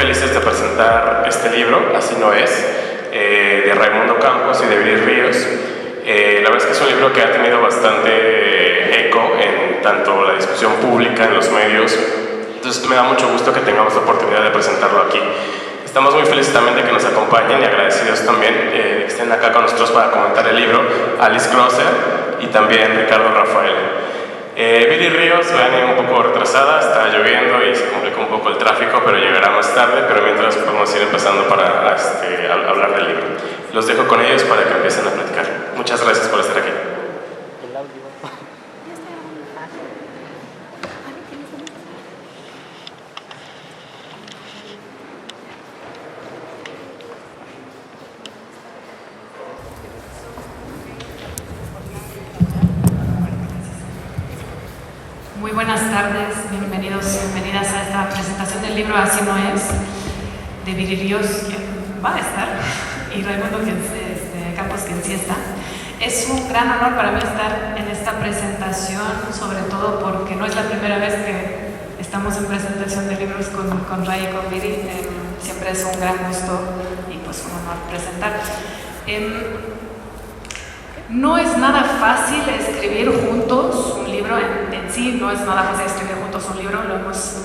felices de presentar este libro, Así no es, de Raimundo Campos y de Viri Ríos. La verdad es que es un libro que ha tenido bastante eco en tanto la discusión pública, en los medios. Entonces me da mucho gusto que tengamos la oportunidad de presentarlo aquí. Estamos muy felices también de que nos acompañen y agradecidos también que estén acá con nosotros para comentar el libro, Alice Grosser y también Ricardo Rafael. Viri Ríos viene un poco retrasada, está lloviendo y se complicó un poco el tráfico, pero llegará más tarde, pero mientras podemos ir empezando para hablar del libro. Los dejo con ellos para que empiecen a platicar. Muchas gracias por estar aquí. Muy buenas tardes, bienvenidos y bienvenidas a esta presentación del libro Así no es, de Viri Ríos, quien va a estar, y Raimundo Campos, quien sí está. Es un gran honor para mí estar en esta presentación, sobre todo porque no es la primera vez que estamos en presentación de libros con Ray y con Viri. Siempre es un gran gusto y pues un honor presentar. No es nada fácil escribir juntos un libro, en sí no es nada fácil escribir juntos un libro,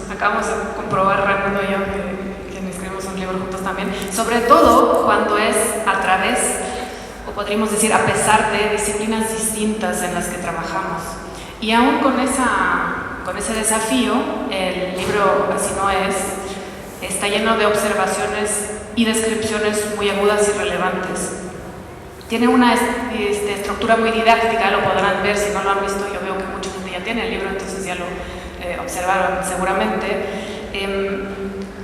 acabamos de comprobar Raimundo y yo que escribimos un libro juntos también, sobre todo cuando es a través, o podríamos decir a pesar de disciplinas distintas en las que trabajamos. Y aún con ese desafío, el libro Así no es, está lleno de observaciones y descripciones muy agudas y relevantes. Tiene una estructura muy didáctica, lo podrán ver, si no lo han visto, yo veo que mucha gente ya tiene el libro, entonces ya lo observaron seguramente.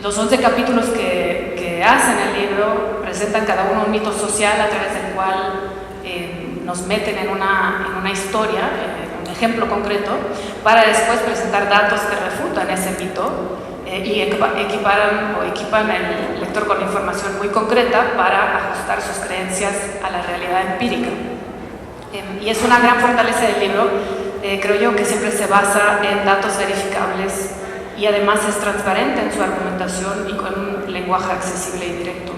Los 11 capítulos que hacen el libro presentan cada uno un mito social a través del cual nos meten en una historia, un ejemplo concreto, para después presentar datos que refutan ese mito y equipan el lector con información muy concreta para ajustar sus creencias a la realidad empírica. Y es una gran fortaleza del libro, creo yo, que siempre se basa en datos verificables y además es transparente en su argumentación y con un lenguaje accesible y directo.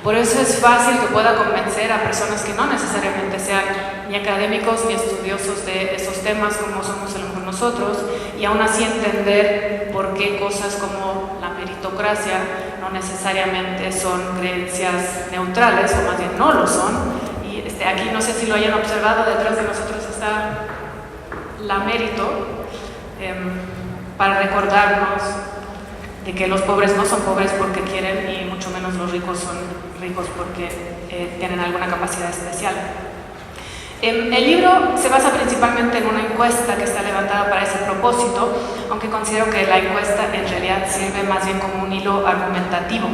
Por eso es fácil que pueda convencer a personas que no necesariamente sean ni académicos ni estudiosos de esos temas como somos a lo mejor nosotros, y aún así entender por qué cosas como la meritocracia no necesariamente son creencias neutrales, o más bien no lo son. Y aquí no sé si lo hayan observado, detrás de nosotros está la Mérito, para recordarnos de que los pobres no son pobres porque quieren y mucho menos los ricos son ricos porque tienen alguna capacidad especial. El libro se basa principalmente en una encuesta que está levantada para ese propósito, aunque considero que la encuesta en realidad sirve más bien como un hilo argumentativo,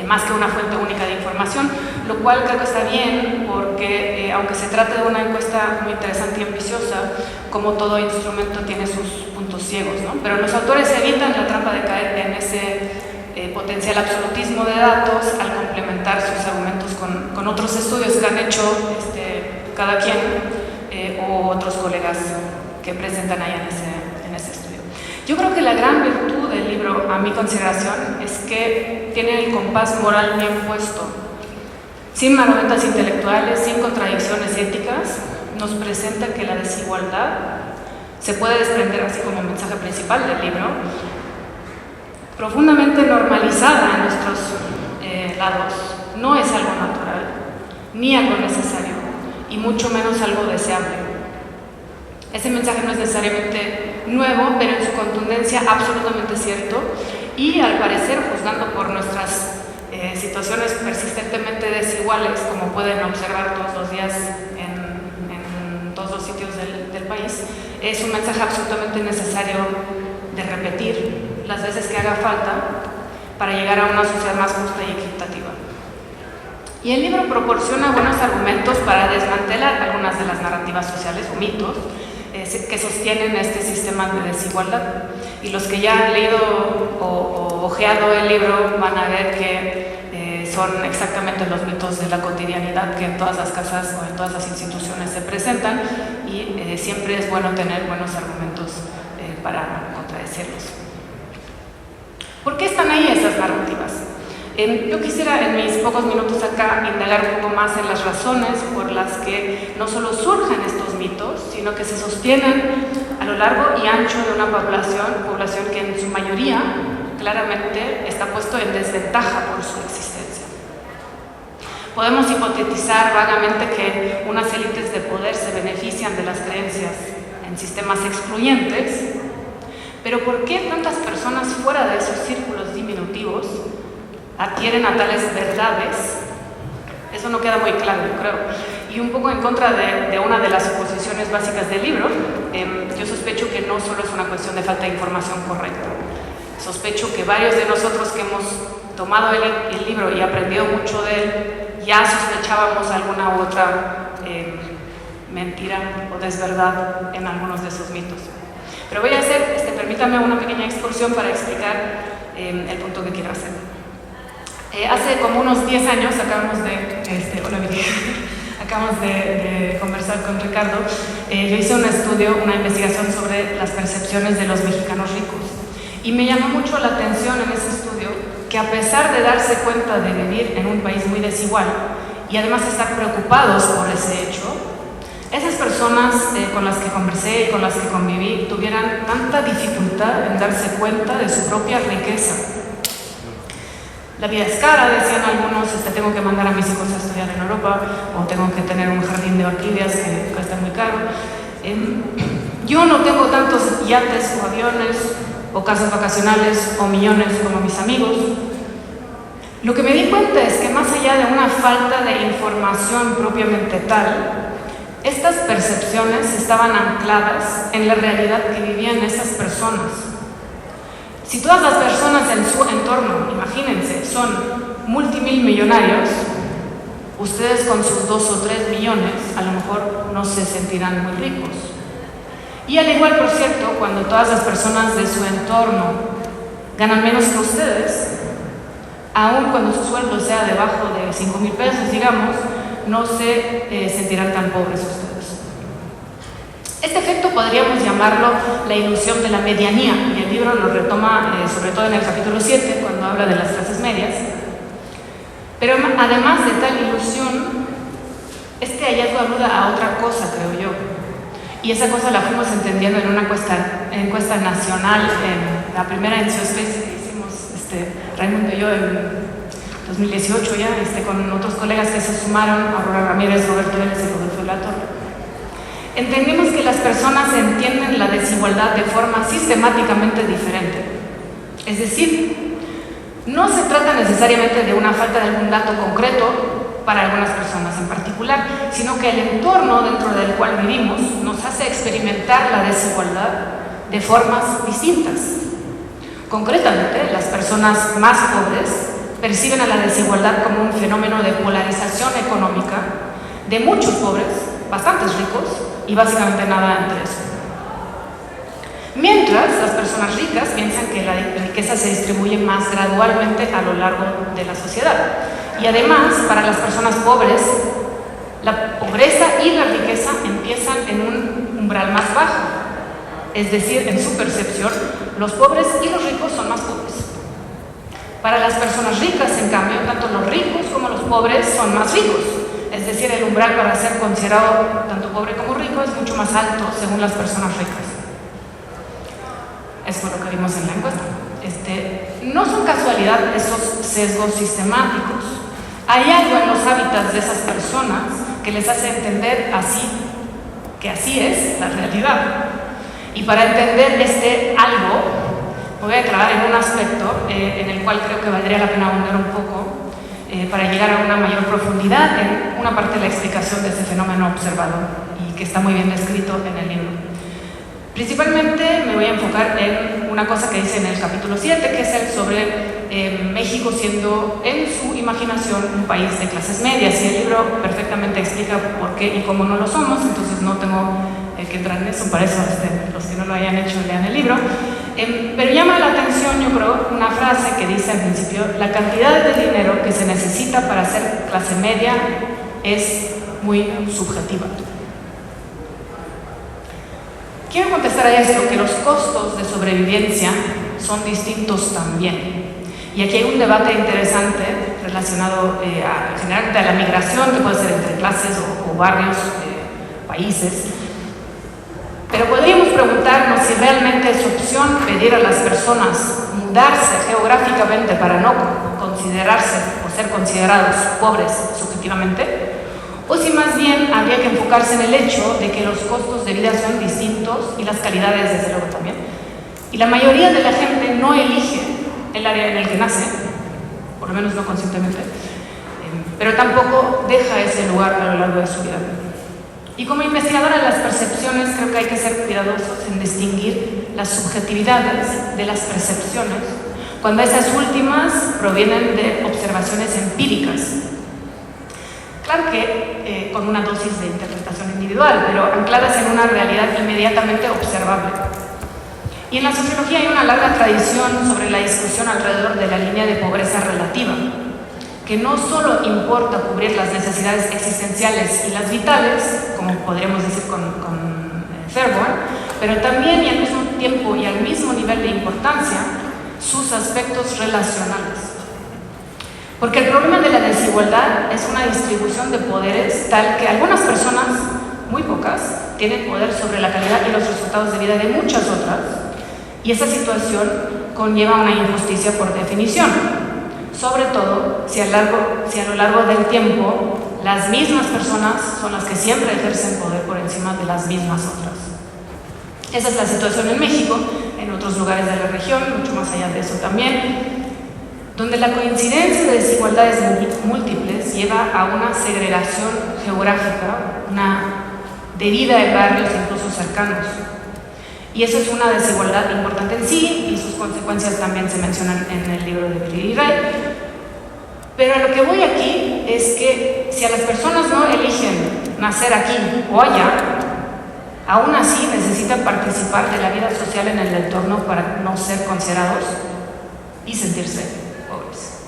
más que una fuente única de información, lo cual creo que está bien porque aunque se trate de una encuesta muy interesante y ambiciosa, como todo instrumento tiene sus puntos ciegos, ¿no? Pero los autores evitan la trampa de caer en ese potencial absolutismo de datos al complementar sus argumentos con otros estudios que han hecho cada quien o otros colegas que presentan ahí en ese estudio. Yo creo que la gran virtud del libro, a mi consideración, es que tiene el compás moral bien puesto, sin marometas intelectuales, sin contradicciones éticas. Nos presenta que la desigualdad se puede desprender así como mensaje principal del libro, profundamente normalizada en nuestros lados, no es algo natural, ni algo necesario, y mucho menos algo deseable. Ese mensaje no es necesariamente nuevo, pero en su contundencia absolutamente cierto, y al parecer, juzgando por nuestras situaciones persistentemente desiguales, como pueden observar todos los días en todos los sitios del país, es un mensaje absolutamente necesario de repetir las veces que haga falta para llegar a una sociedad más justa y equitativa. Y el libro proporciona buenos argumentos para desmantelar algunas de las narrativas sociales o mitos que sostienen este sistema de desigualdad. Y los que ya han leído o ojeado el libro van a ver que son exactamente los mitos de la cotidianidad que en todas las casas o en todas las instituciones se presentan, y siempre es bueno tener buenos argumentos para contradecirlos. ¿Por qué están ahí Yo quisiera en mis pocos minutos acá indagar un poco más en las razones por las que no solo surgen estos mitos, sino que se sostienen a lo largo y ancho de una población que en su mayoría claramente está puesto en desventaja por su existencia. Podemos hipotetizar vagamente que unas élites de poder se benefician de las creencias en sistemas excluyentes, pero ¿por qué tantas personas fuera de esos círculos diminutivos adquieren a tales verdades? Eso no queda muy claro, yo creo. Y un poco en contra de una de las suposiciones básicas del libro, yo sospecho que no solo es una cuestión de falta de información correcta. Sospecho que varios de nosotros que hemos tomado el libro y aprendido mucho de él, ya sospechábamos alguna u otra mentira o desverdad en algunos de esos mitos. Pero voy a hacer, permítame una pequeña excursión para explicar el punto que quiero hacer. Hace como unos 10 años acabamos de conversar con Ricardo. Yo hice un estudio, una investigación sobre las percepciones de los mexicanos ricos. Y me llamó mucho la atención en ese estudio que a pesar de darse cuenta de vivir en un país muy desigual y además estar preocupados por ese hecho, esas personas con las que conversé y con las que conviví tuvieran tanta dificultad en darse cuenta de su propia riqueza. La vida es cara, decían algunos, tengo que mandar a mis hijos a estudiar en Europa o tengo que tener un jardín de orquídeas que cuesta muy caro. Yo no tengo tantos yates o aviones o casas vacacionales o millones como mis amigos. Lo que me di cuenta es que más allá de una falta de información propiamente tal, estas percepciones estaban ancladas en la realidad que vivían esas personas. Si todas las personas en su entorno, imagínense, son multimillonarios, ustedes con sus 2 o 3 millones a lo mejor no se sentirán muy ricos. Y al igual, por cierto, cuando todas las personas de su entorno ganan menos que ustedes, aun cuando su sueldo sea debajo de 5,000 pesos, digamos, no se sentirán tan pobres ustedes. Este efecto podríamos llamarlo la ilusión de la medianía, y el libro lo retoma sobre todo en el capítulo 7, cuando habla de las clases medias. Pero además de tal ilusión, este hallazgo aluda a otra cosa, creo yo. Y esa cosa la fuimos entendiendo en una encuesta nacional, la primera en Geospace que hicimos Raimundo y yo en 2018 ya, con otros colegas que se sumaron, Aurora Ramírez, Roberto Vélez y Rodolfo Latorre. Entendimos que las personas entienden la desigualdad de forma sistemáticamente diferente. Es decir, no se trata necesariamente de una falta de algún dato concreto para algunas personas en particular, sino que el entorno dentro del cual vivimos nos hace experimentar la desigualdad de formas distintas. Concretamente, las personas más pobres perciben a la desigualdad como un fenómeno de polarización económica de muchos pobres, bastantes ricos y básicamente nada entre eso. Mientras las personas ricas piensan que la riqueza se distribuye más gradualmente a lo largo de la sociedad. Y además, para las personas pobres, la pobreza y la riqueza empiezan en un umbral más bajo. Es decir, en su percepción, los pobres y los ricos son más pobres. Para las personas ricas, en cambio, tanto los ricos como los pobres son más ricos. Es decir, el umbral para ser considerado tanto pobre como rico es mucho más alto según las personas ricas. Es por lo que vimos en la encuesta. No son casualidad esos sesgos sistemáticos. Hay algo en los hábitats de esas personas que les hace entender que así es la realidad. Y para entender algo, me voy a aclarar en un aspecto en el cual creo que valdría la pena abundar un poco para llegar a una mayor profundidad en una parte de la explicación de ese fenómeno observado y que está muy bien descrito en el libro. Principalmente me voy a enfocar en una cosa que dice en el capítulo 7, que es el sobre México siendo en su imaginación un país de clases medias, y el libro perfectamente explica por qué y cómo no lo somos, entonces no tengo que entrar en eso, para eso los que no lo hayan hecho lean el libro. Pero llama la atención, yo creo, una frase que dice al principio: la cantidad de dinero que se necesita para ser clase media es muy subjetiva. Quiero contestar a esto que los costos de sobrevivencia son distintos también. Y aquí hay un debate interesante relacionado generalmente a la migración, que puede ser entre clases o barrios, países. Pero podríamos preguntarnos si realmente es opción pedir a las personas mudarse geográficamente para no considerarse o ser considerados pobres subjetivamente, o si más bien habría que enfocarse en el hecho de que los costos de vida son distintos y las calidades desde luego también. Y la mayoría de la gente no elige el área en el que nace, por lo menos no conscientemente, pero tampoco deja ese lugar a lo largo de su vida. Y como investigadora de las percepciones, creo que hay que ser cuidadosos en distinguir las subjetividades de las percepciones, cuando esas últimas provienen de observaciones empíricas. Claro que con una dosis de interpretación individual, pero ancladas en una realidad inmediatamente observable. Y en la sociología hay una larga tradición sobre la discusión alrededor de la línea de pobreza relativa, que no solo importa cubrir las necesidades existenciales y las vitales, como podríamos decir con Fairborn, pero también y al mismo tiempo y al mismo nivel de importancia, sus aspectos relacionales. Porque el problema de la desigualdad es una distribución de poderes tal que algunas personas, muy pocas, tienen poder sobre la calidad y los resultados de vida de muchas otras, y esa situación conlleva una injusticia por definición. Sobre todo si a lo largo del tiempo las mismas personas son las que siempre ejercen poder por encima de las mismas otras. Esa es la situación en México, en otros lugares de la región, mucho más allá de eso también, donde la coincidencia de desigualdades múltiples lleva a una segregación geográfica, una deriva de barrios incluso cercanos. Y eso es una desigualdad importante en sí, y sus consecuencias también se mencionan en el libro de Piri Ray. Pero a lo que voy aquí es que si a las personas no eligen nacer aquí o allá, aún así necesitan participar de la vida social en el entorno para no ser considerados y sentirse pobres.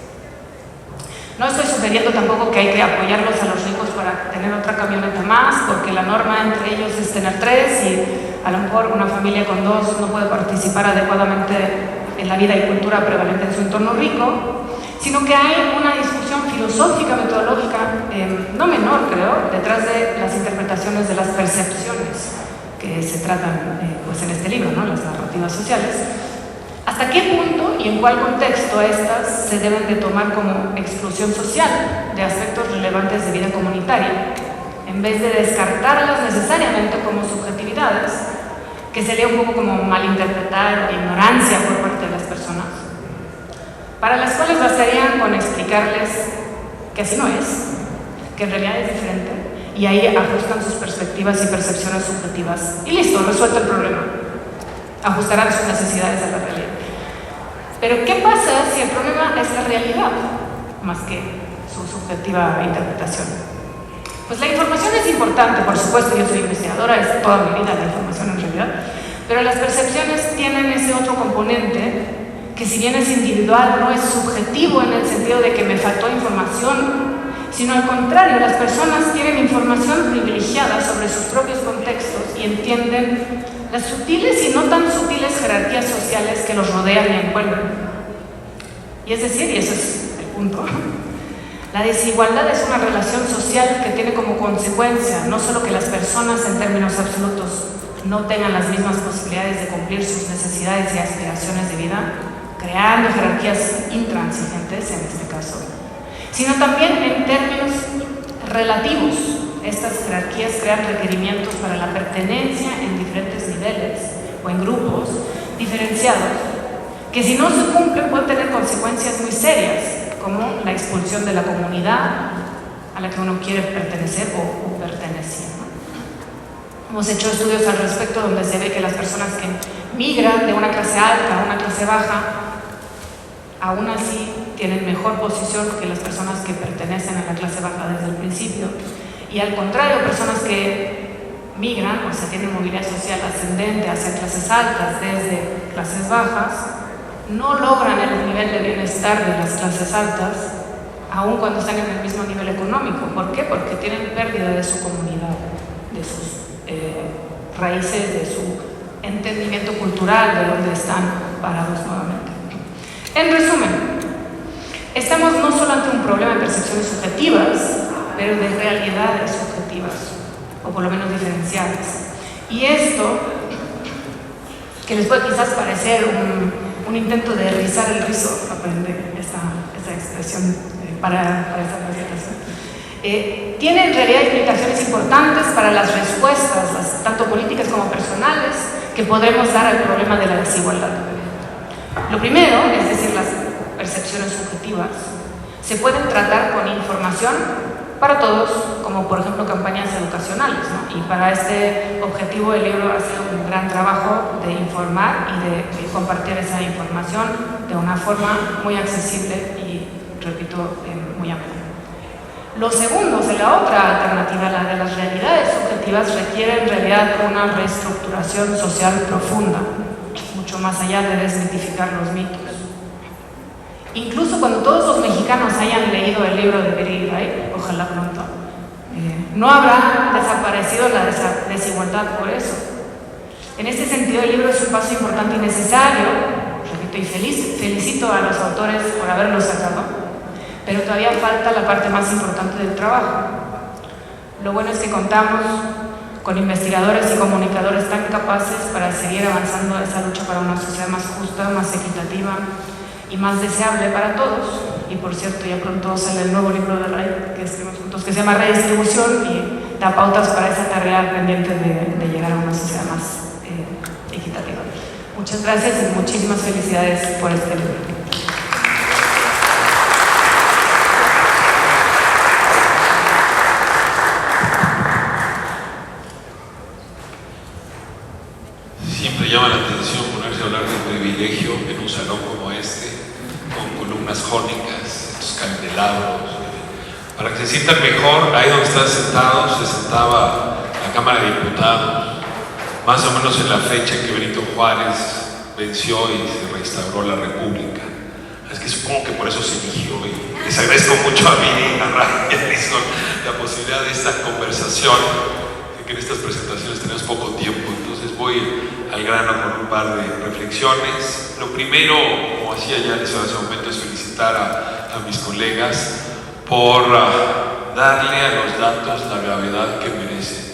No estoy sugiriendo tampoco que hay que apoyarlos a los ricos para tener otra camioneta más, porque la norma entre ellos es tener 3 y a lo mejor una familia con 2 no puede participar adecuadamente en la vida y cultura prevalente en su entorno rico, sino que hay una discusión filosófica, metodológica, no menor creo, detrás de las interpretaciones de las percepciones que se tratan pues en este libro, ¿no? Las narrativas sociales. ¿Hasta qué punto y en cuál contexto estas se deben de tomar como exclusión social de aspectos relevantes de vida comunitaria, en vez de descartarlas necesariamente como subjetividades, que sería un poco como malinterpretar o ignorancia por parte de las personas, para las cuales bastaría con explicarles que así no es, que en realidad es diferente, y ahí ajustan sus perspectivas y percepciones subjetivas, y listo, resuelto el problema. Ajustarán sus necesidades a la realidad. Pero ¿qué pasa si el problema es la realidad, más que su subjetiva interpretación? Pues la información es importante, por supuesto, yo soy investigadora, es toda mi vida la información en realidad, pero las percepciones tienen ese otro componente que, si bien es individual, no es subjetivo en el sentido de que me faltó información, sino al contrario, las personas tienen información privilegiada sobre sus propios contextos y entienden las sutiles y no tan sutiles jerarquías sociales que los rodean y envuelven. Y es decir, y ese es el punto, la desigualdad es una relación social que tiene como consecuencia no solo que las personas en términos absolutos no tengan las mismas posibilidades de cumplir sus necesidades y aspiraciones de vida, creando jerarquías intransigentes en este caso, sino también en términos relativos. Estas jerarquías crean requerimientos para la pertenencia en diferentes niveles o en grupos diferenciados, que si no se cumplen pueden tener consecuencias muy serias, como la expulsión de la comunidad a la que uno quiere pertenecer o pertenecía. Hemos hecho estudios al respecto donde se ve que las personas que migran de una clase alta a una clase baja, aún así tienen mejor posición que las personas que pertenecen a la clase baja desde el principio. Y al contrario, personas que migran, o sea, tienen movilidad social ascendente hacia clases altas desde clases bajas, no logran el nivel de bienestar de las clases altas, aun cuando están en el mismo nivel económico. ¿Por qué? Porque tienen pérdida de su comunidad, de sus raíces, de su entendimiento cultural, de dónde están parados nuevamente. En resumen, estemos no solo ante un problema de percepciones subjetivas, pero de realidades subjetivas, o por lo menos diferenciadas. Y esto, que les puede quizás parecer un intento de rizar el rizo, aprende esta expresión para esta presentación, tiene en realidad implicaciones importantes para las respuestas, tanto políticas como personales, que podremos dar al problema de la desigualdad. Lo primero, es decir, las percepciones subjetivas, se pueden tratar con información para todos, como por ejemplo campañas educacionales, ¿no? Y para este objetivo el libro hace un gran trabajo de informar y de compartir esa información de una forma muy accesible y, repito, muy amena. Lo segundo, la otra alternativa, la de las realidades subjetivas, requiere en realidad una reestructuración social profunda, mucho más allá de desmitificar los mitos. Incluso cuando todos los mexicanos hayan leído el libro de Viri y Ray, ojalá pronto, no habrá desaparecido la desigualdad por eso. En este sentido, el libro es un paso importante y necesario, repito, y felicito a los autores por haberlo sacado, pero todavía falta la parte más importante del trabajo. Lo bueno es que contamos con investigadores y comunicadores tan capaces para seguir avanzando esa lucha para una sociedad más justa, más equitativa y más deseable para todos. Y por cierto, ya pronto sale el nuevo libro de Ray que escribimos juntos, que se llama Redistribución, y da pautas para esa tarea pendiente de llegar a una sociedad más equitativa. Muchas gracias y muchísimas felicidades por este libro. Siempre llama la atención ponerse a hablar del privilegio en un salón como este, con columnas jónicas, estos candelabros, para que se sientan mejor. Ahí donde están sentados se sentaba la Cámara de Diputados, más o menos en la fecha en que Benito Juárez venció y se reinstauró la República. Es que supongo que por eso se eligió, y les agradezco mucho a Viri, a Ray y a Alison la posibilidad de esta conversación, que en estas presentaciones tenemos poco tiempo, entonces voy al grano con un par de reflexiones. Lo primero, como hacía ya hace un momento, es felicitar a mis colegas por darle a los datos la gravedad que merecen,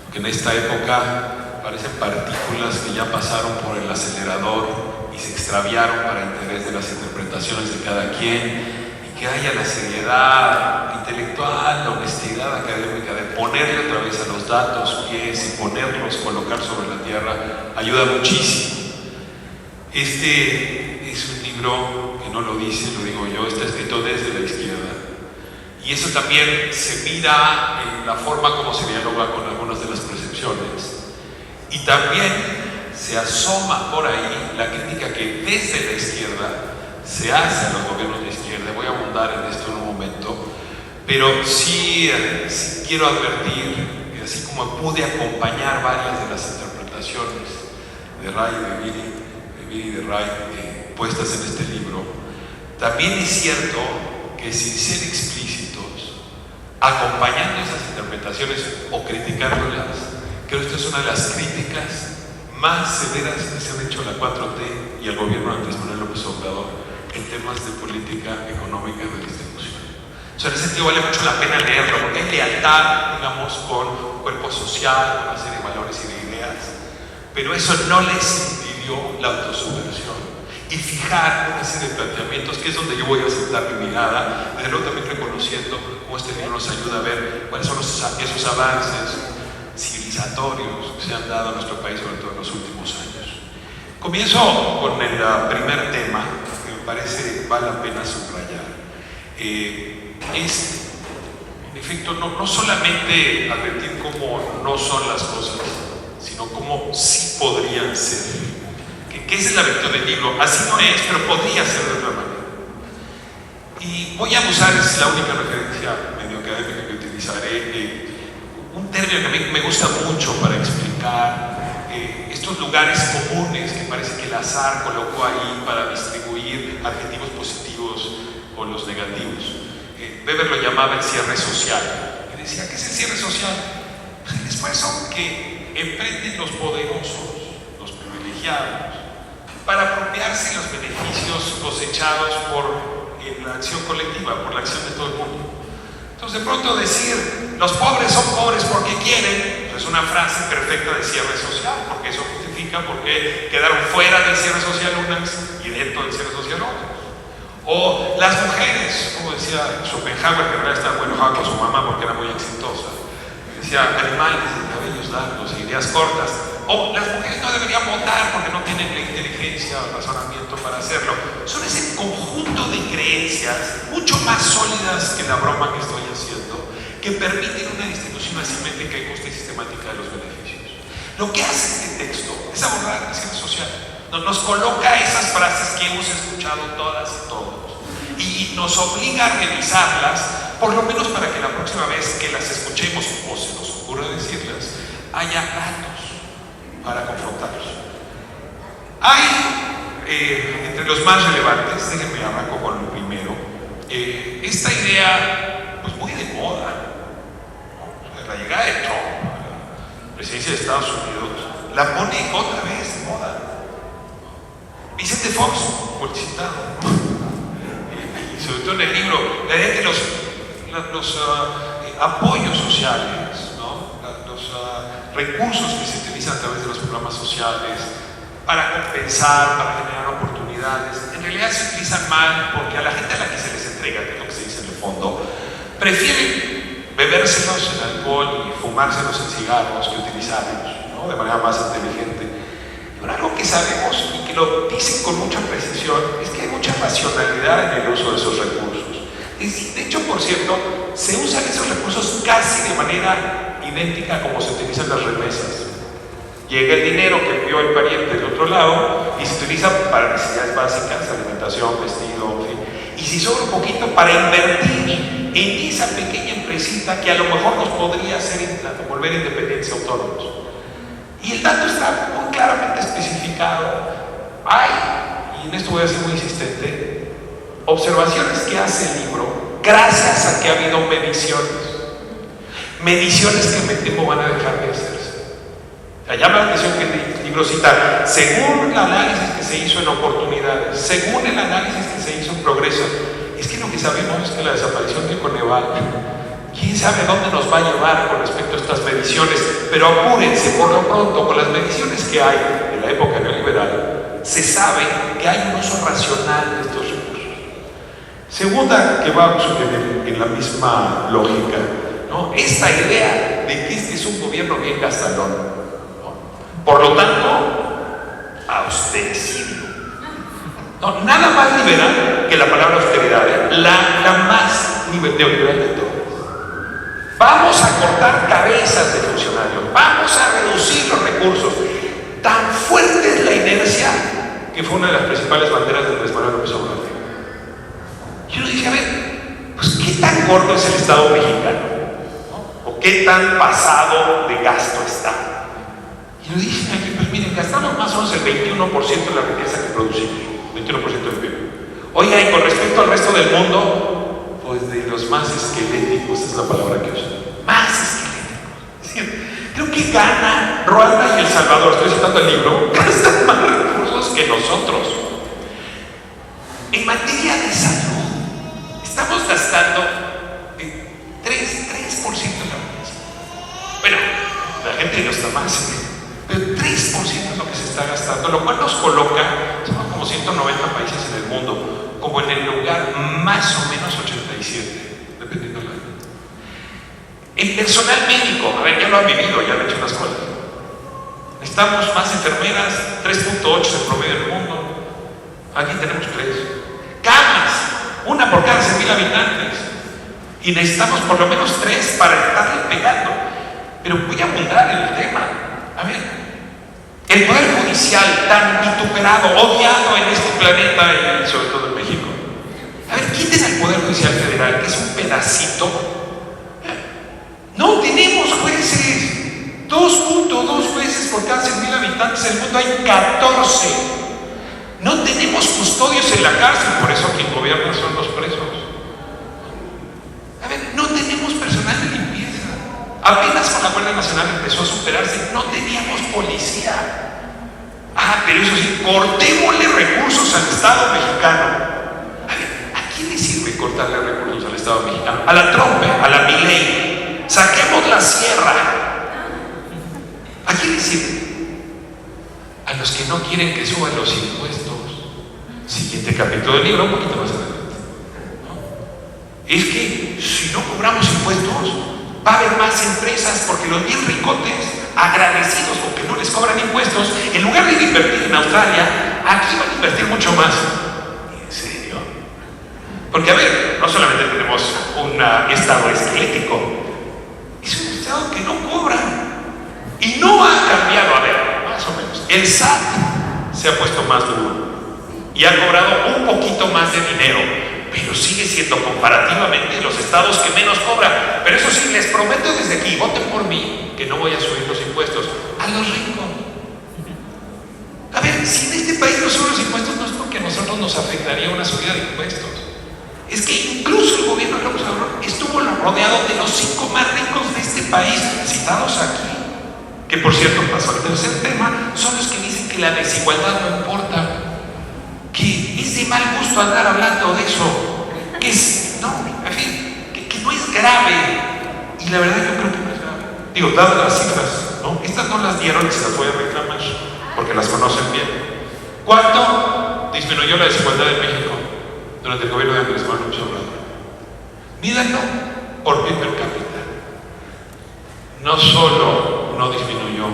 porque en esta época parecen partículas que ya pasaron por el acelerador y se extraviaron para interés de las interpretaciones de cada quien, y que haya la seriedad intelectual, la honestidad académica de ponerle otra vez a los datos pies y ponerlos, colocar sobre la tierra, ayuda muchísimo. Este es un libro que no lo dice, lo digo yo, está escrito desde la izquierda, y eso también se mira en la forma como se dialoga con algunas de las percepciones, y también se asoma por ahí la crítica que desde la izquierda se hace a los gobiernos de izquierda. Voy a abundar en esto en un momento, pero sí quiero advertir que así como pude acompañar varias de las interpretaciones de Ray y de Viri puestas en este libro, también es cierto que, sin ser explícitos, acompañando esas interpretaciones o criticándolas, creo que esta es una de las críticas más severas que se han hecho a la 4T y al gobierno de Andrés Manuel López Obrador en temas de política económica de distribución. O sea, en ese sentido vale mucho la pena leerlo, porque hay lealtad, digamos, con un cuerpo social, con una serie de valores y de ideas, pero eso no les impidió la autosubversión y fijar una serie de planteamientos, que es donde yo voy a sentar mi mirada, desde luego también reconociendo cómo este libro nos ayuda a ver cuáles son esos avances civilizatorios que se han dado a nuestro país, sobre todo en los últimos años. Comienzo con el primer tema, que me parece vale la pena subrayar. Es, en efecto, no solamente advertir cómo no son las cosas, sino cómo sí podrían ser. Que esa es la virtud del libro. Así no es, pero podría ser de otra manera. Y voy a usar, es la única referencia medio académica que utilizaré, un término que a mí me gusta mucho para explicar estos lugares comunes que parece que el azar colocó ahí para distribuir adjetivos positivos o los negativos. Weber lo llamaba el cierre social. Y decía, ¿qué es el cierre social? Pues el esfuerzo que emprenden los poderosos, los privilegiados, para apropiarse los beneficios cosechados por la acción colectiva, por la acción de todo el mundo. Entonces, de pronto decir, los pobres son pobres porque quieren, pues es una frase perfecta de cierre social, porque eso justifica por qué quedaron fuera del cierre social unas y dentro del cierre social otras. O las mujeres, como decía Schopenhauer, que en realidad estaba muy enojado con su mamá porque era muy exitosa, decía animales de cabellos largos e ideas cortas. O las mujeres no deberían votar porque no tienen la inteligencia o el razonamiento para hacerlo. Son ese conjunto de creencias mucho más sólidas que la broma que estoy haciendo, que permiten una distribución asimétrica y justa y sistemática de los beneficios. Lo que hace este texto es abordar la ciencia social. Nos coloca esas frases que hemos escuchado todas y todos y nos obliga a revisarlas, por lo menos para que la próxima vez que las escuchemos o se nos ocurra decirlas, haya datos para confrontarlos. Hay, entre los más relevantes, déjenme arranco con el primero, esta idea, pues muy de moda, ¿no? La llegada de Trump a la presidencia de Estados Unidos la pone otra vez de moda. Vicente Fox, multicitado, y sobre todo en el libro, la idea de que los apoyos sociales, ¿no? Los recursos que se utilizan a través de los programas sociales para compensar, para generar oportunidades, en realidad se utilizan mal porque a la gente a la que se les entrega, que es lo que se dice en el fondo, prefieren bebérselos en alcohol y fumárselos en cigarros que utilizarlos, ¿no? De manera más inteligente. Pero algo que sabemos y que lo dicen con mucha precisión es que hay mucha racionalidad en el uso de esos recursos. De hecho, por cierto, se usan esos recursos casi de manera idéntica como se utilizan las remesas. Llega el dinero que envió el pariente del otro lado y se utiliza para necesidades básicas, alimentación, vestido, en fin. Y si sobra un poquito para invertir en esa pequeña empresita que a lo mejor nos podría hacer volver independencia autónomos. Y el dato está muy claramente especificado. Hay, y en esto voy a ser muy insistente, observaciones que hace el libro gracias a que ha habido mediciones. Mediciones que me temo van a dejar de hacerse. O sea, llama la atención que el libro cita, según el análisis que se hizo en oportunidades, según el análisis que se hizo en progreso. Es que lo que sabemos es que la desaparición de Coneval, quién sabe dónde nos va a llevar con respecto a estas mediciones, pero apúrense, por lo pronto, con las mediciones que hay en la época neoliberal, se sabe que hay un uso racional de estos recursos. Segunda, que va en la misma lógica, ¿no? Esta idea de que este es un gobierno bien gastalón, ¿no? Por lo tanto, austericidio. No, nada más liberal que la palabra austeridad, la más neoliberal de todas. Vamos a cortar cabezas de funcionarios, vamos a reducir los recursos. Tan fuerte es la inercia que fue una de las principales banderas de Andrés Manuel López Obrador. Y uno dice, a ver, pues ¿qué tan gordo es el Estado mexicano? ¿No? ¿O qué tan pasado de gasto está? Y uno dice, pues miren, gastamos más o menos el 21% de la riqueza que producimos, 21% del PIB. Oiga, y con respecto al resto del mundo, pues de los más esqueléticos es la palabra que uso. Más esqueléticos. Creo que Ghana, Ruanda y El Salvador, estoy citando el libro, gastan más recursos que nosotros. En materia de salud, estamos gastando 3% de la riqueza. Bueno, la gente no está más, pero 3% es lo que se está gastando, lo cual nos coloca, somos como 190 países en el mundo, como en el lugar más o menos 87, dependiendo del año. El personal médico, a ver, ya lo han vivido, ya han hecho unas cosas. Necesitamos más enfermeras, 3.8 es el promedio del mundo. Aquí tenemos 3. Camas, una por cada 100,000 habitantes. Y necesitamos por lo menos 3 para estarle pegando. Pero voy a abundar en el tema. A ver, el Poder Judicial tan vituperado, odiado en este planeta y sobre todo en México. A ver, quiten al Poder Judicial Federal, que es un pedacito. No tenemos jueces. 2.2 jueces por cada 100,000 habitantes. En el mundo hay 14. No tenemos custodios en la cárcel, por eso quien gobierna son los presos. A ver, no tenemos personal de limpieza. Apenas con la Guardia Nacional empezó a superarse, no teníamos policía. Pero eso sí, cortémosle recursos al Estado mexicano. A ver, ¿a quién le sirve cortarle recursos al Estado mexicano, a la Trompe, a la Milei. Saquemos la sierra. ¿A quién le sirve? A los que no quieren que suban los impuestos. Siguiente capítulo del libro, un poquito más adelante, ¿no? Es que si no cobramos impuestos, va a haber más empresas, porque los bien ricotes, agradecidos porque no les cobran impuestos, en lugar de invertir en Australia, aquí van a invertir mucho más. ¿En serio? Porque, a ver, no solamente tenemos un estado esquelético, es un estado que no cobra y no ha cambiado. A ver, más o menos, el SAT se ha puesto más duro y ha cobrado un poquito más de dinero, pero sigue siendo comparativamente los estados que menos cobran. Pero eso sí, les prometo desde aquí, voten por mí, que no voy a subir los impuestos a los ricos. A ver, si en este país no suben los impuestos, no es porque a nosotros nos afectaría una subida de impuestos. Es que incluso el gobierno de López Obrador estuvo rodeado de los 5 más ricos de este país, citados aquí. Que por cierto, pasó al tercer tema, son los que dicen que la desigualdad no importa, que es de mal gusto andar hablando de eso, que es, no, en fin, que no es grave. Y la verdad yo creo que no es grave. Digo, dadas las cifras, ¿no? Estas no las dieron y se las voy a reclamar, porque las conocen bien. ¿Cuánto disminuyó la desigualdad en México durante el gobierno de Andrés Manuel López Obrador? Mídanlo por PIB per cápita. No solo no disminuyó,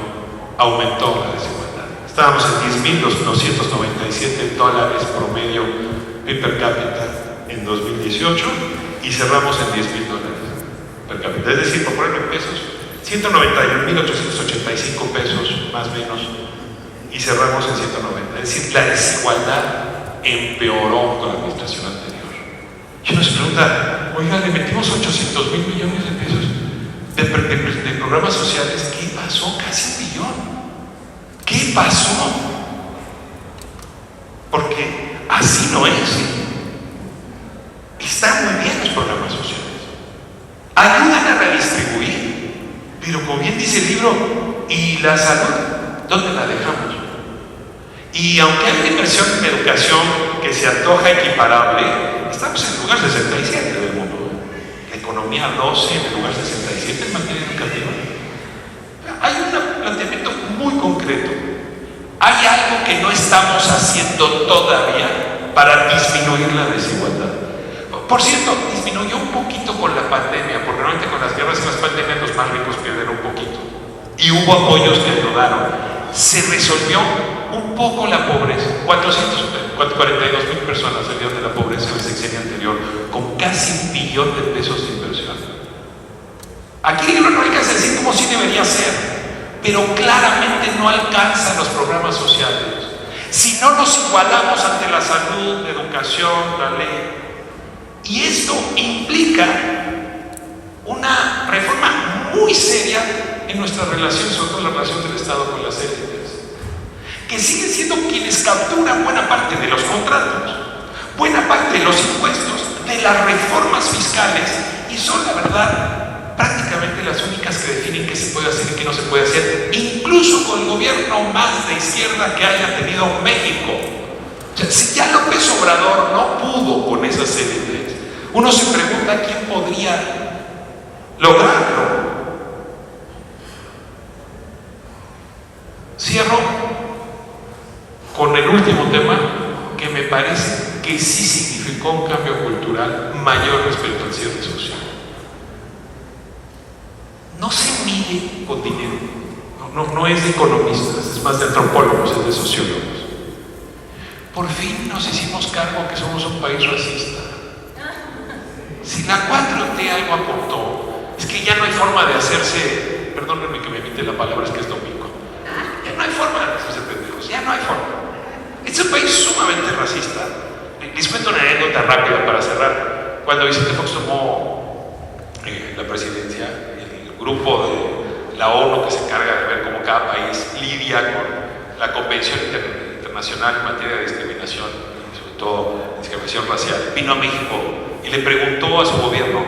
aumentó la desigualdad. Estábamos en $10,297 promedio PIB per cápita en 2018 y cerramos en $10,000 per cápita. Es decir, por ponerlo en pesos, 191,885 pesos más o menos, y cerramos en 190. Es decir, la desigualdad empeoró con la administración anterior. Y uno se pregunta, oiga, le metimos 800,000 millones de pesos de programas sociales, ¿qué pasó? Casi $1 billón. ¿Qué pasó? Porque así no es. Están muy bien los programas sociales. Ayudan a redistribuir, pero como bien dice el libro, ¿y la salud? ¿Dónde la dejamos? Y aunque hay una inversión en educación que se antoja equiparable, estamos en el lugar 67 del mundo. La economía 12 en el lugar 67 en materia educativa. Hay un planteamiento muy concreto. Hay algo que no estamos haciendo todavía para disminuir la desigualdad. Por cierto, disminuyó un poquito con la pandemia, porque normalmente con las guerras y las pandemias los más ricos pierden un poquito. Y hubo apoyos que ayudaron. Se resolvió un poco la pobreza. 442,000 personas salieron de la pobreza en el sexenio anterior, con casi $1 billón de inversión. Aquí el libro no alcanza a decir cómo sí debería ser, pero claramente no alcanzan los programas sociales. Si no nos igualamos ante la salud, la educación, la ley. Y esto implica una reforma muy seria en nuestra relación, sobre todo la relación del Estado con las élites, que siguen siendo quienes capturan buena parte de los contratos, buena parte de los impuestos, de las reformas fiscales, y son, la verdad, prácticamente las únicas que definen qué se puede hacer y qué no se puede hacer, incluso con el gobierno más de izquierda que haya tenido México. O sea, si ya López Obrador no pudo con esas élites, uno se pregunta quién podría lograrlo. Cierro con el último tema, que me parece que sí significó un cambio cultural mayor respecto al cierre social. No se mide con dinero, no es de economistas, es más de antropólogos, es de sociólogos. Por fin nos hicimos cargo que somos un país racista. Si la 4T algo aportó, es que ya no hay forma de hacerse, perdónenme que me evite la palabra, es que es domingo, ya no hay forma de hacerse pendejos, ya no hay forma. Este es un país sumamente racista. Les cuento una anécdota rápida para cerrar. Cuando Vicente Fox tomó la presidencia, el grupo de la ONU que se encarga de ver cómo cada país lidia con la Convención Internacional en materia de discriminación, y sobre todo discriminación racial, vino a México y le preguntó a su gobierno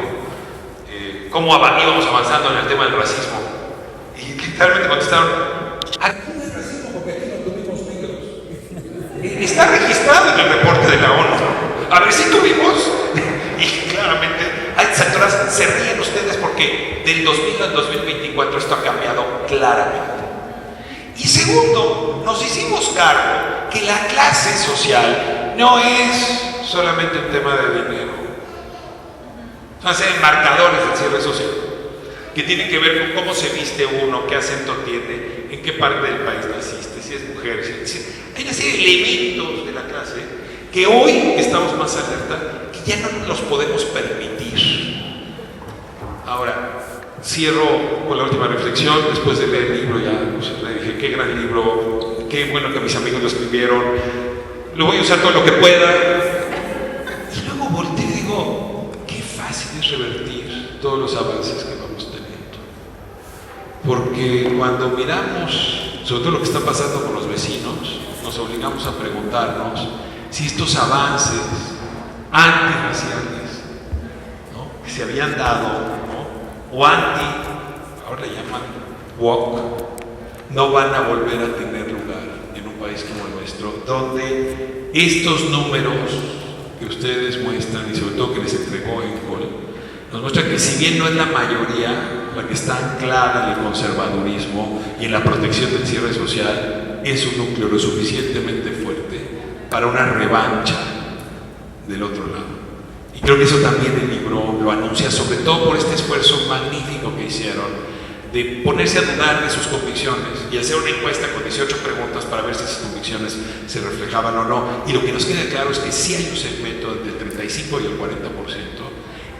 cómo íbamos avanzando en el tema del racismo. Y literalmente contestaron: aquí no hay racismo porque aquí no tuvimos negros. Está registrado en el reporte de la ONU. A ver si tuvimos. Y claramente. A estas alturas se ríen ustedes porque del 2000 al 2024 esto ha cambiado claramente. Y segundo, nos hicimos cargo que la clase social no es solamente un tema de dinero. Son marcadores del cierre social, que tienen que ver con cómo se viste uno, qué acento tiene, en qué parte del país naciste, si es mujer, hay una serie de elementos de la clase que hoy estamos más alerta, que ya no los podemos permitir. Ahora, cierro con la última reflexión. Después de leer el libro ya le dije, qué gran libro, qué bueno que mis amigos lo escribieron, lo voy a usar todo lo que pueda. Y luego volteo y digo, qué fácil es revertir todos los avances que vamos teniendo. Porque cuando miramos, sobre todo lo que está pasando con los vecinos, nos obligamos a preguntarnos si estos avances antirraciales, ¿no?, que se habían dado, ¿no?, o ahora le llaman woke, no van a volver a tener lugar en un país como el nuestro, donde estos números que ustedes muestran y sobre todo que les entregó Encol, nos muestran que si bien no es la mayoría la que está anclada en el conservadurismo y en la protección del cierre social, es un núcleo lo suficientemente fuerte para una revancha del otro lado. Y creo que eso también el libro lo anuncia, sobre todo por este esfuerzo magnífico que hicieron de ponerse a dudar de sus convicciones y hacer una encuesta con 18 preguntas para ver si esas convicciones se reflejaban o no. Y lo que nos queda claro es que sí hay un segmento entre el 35 y el 40%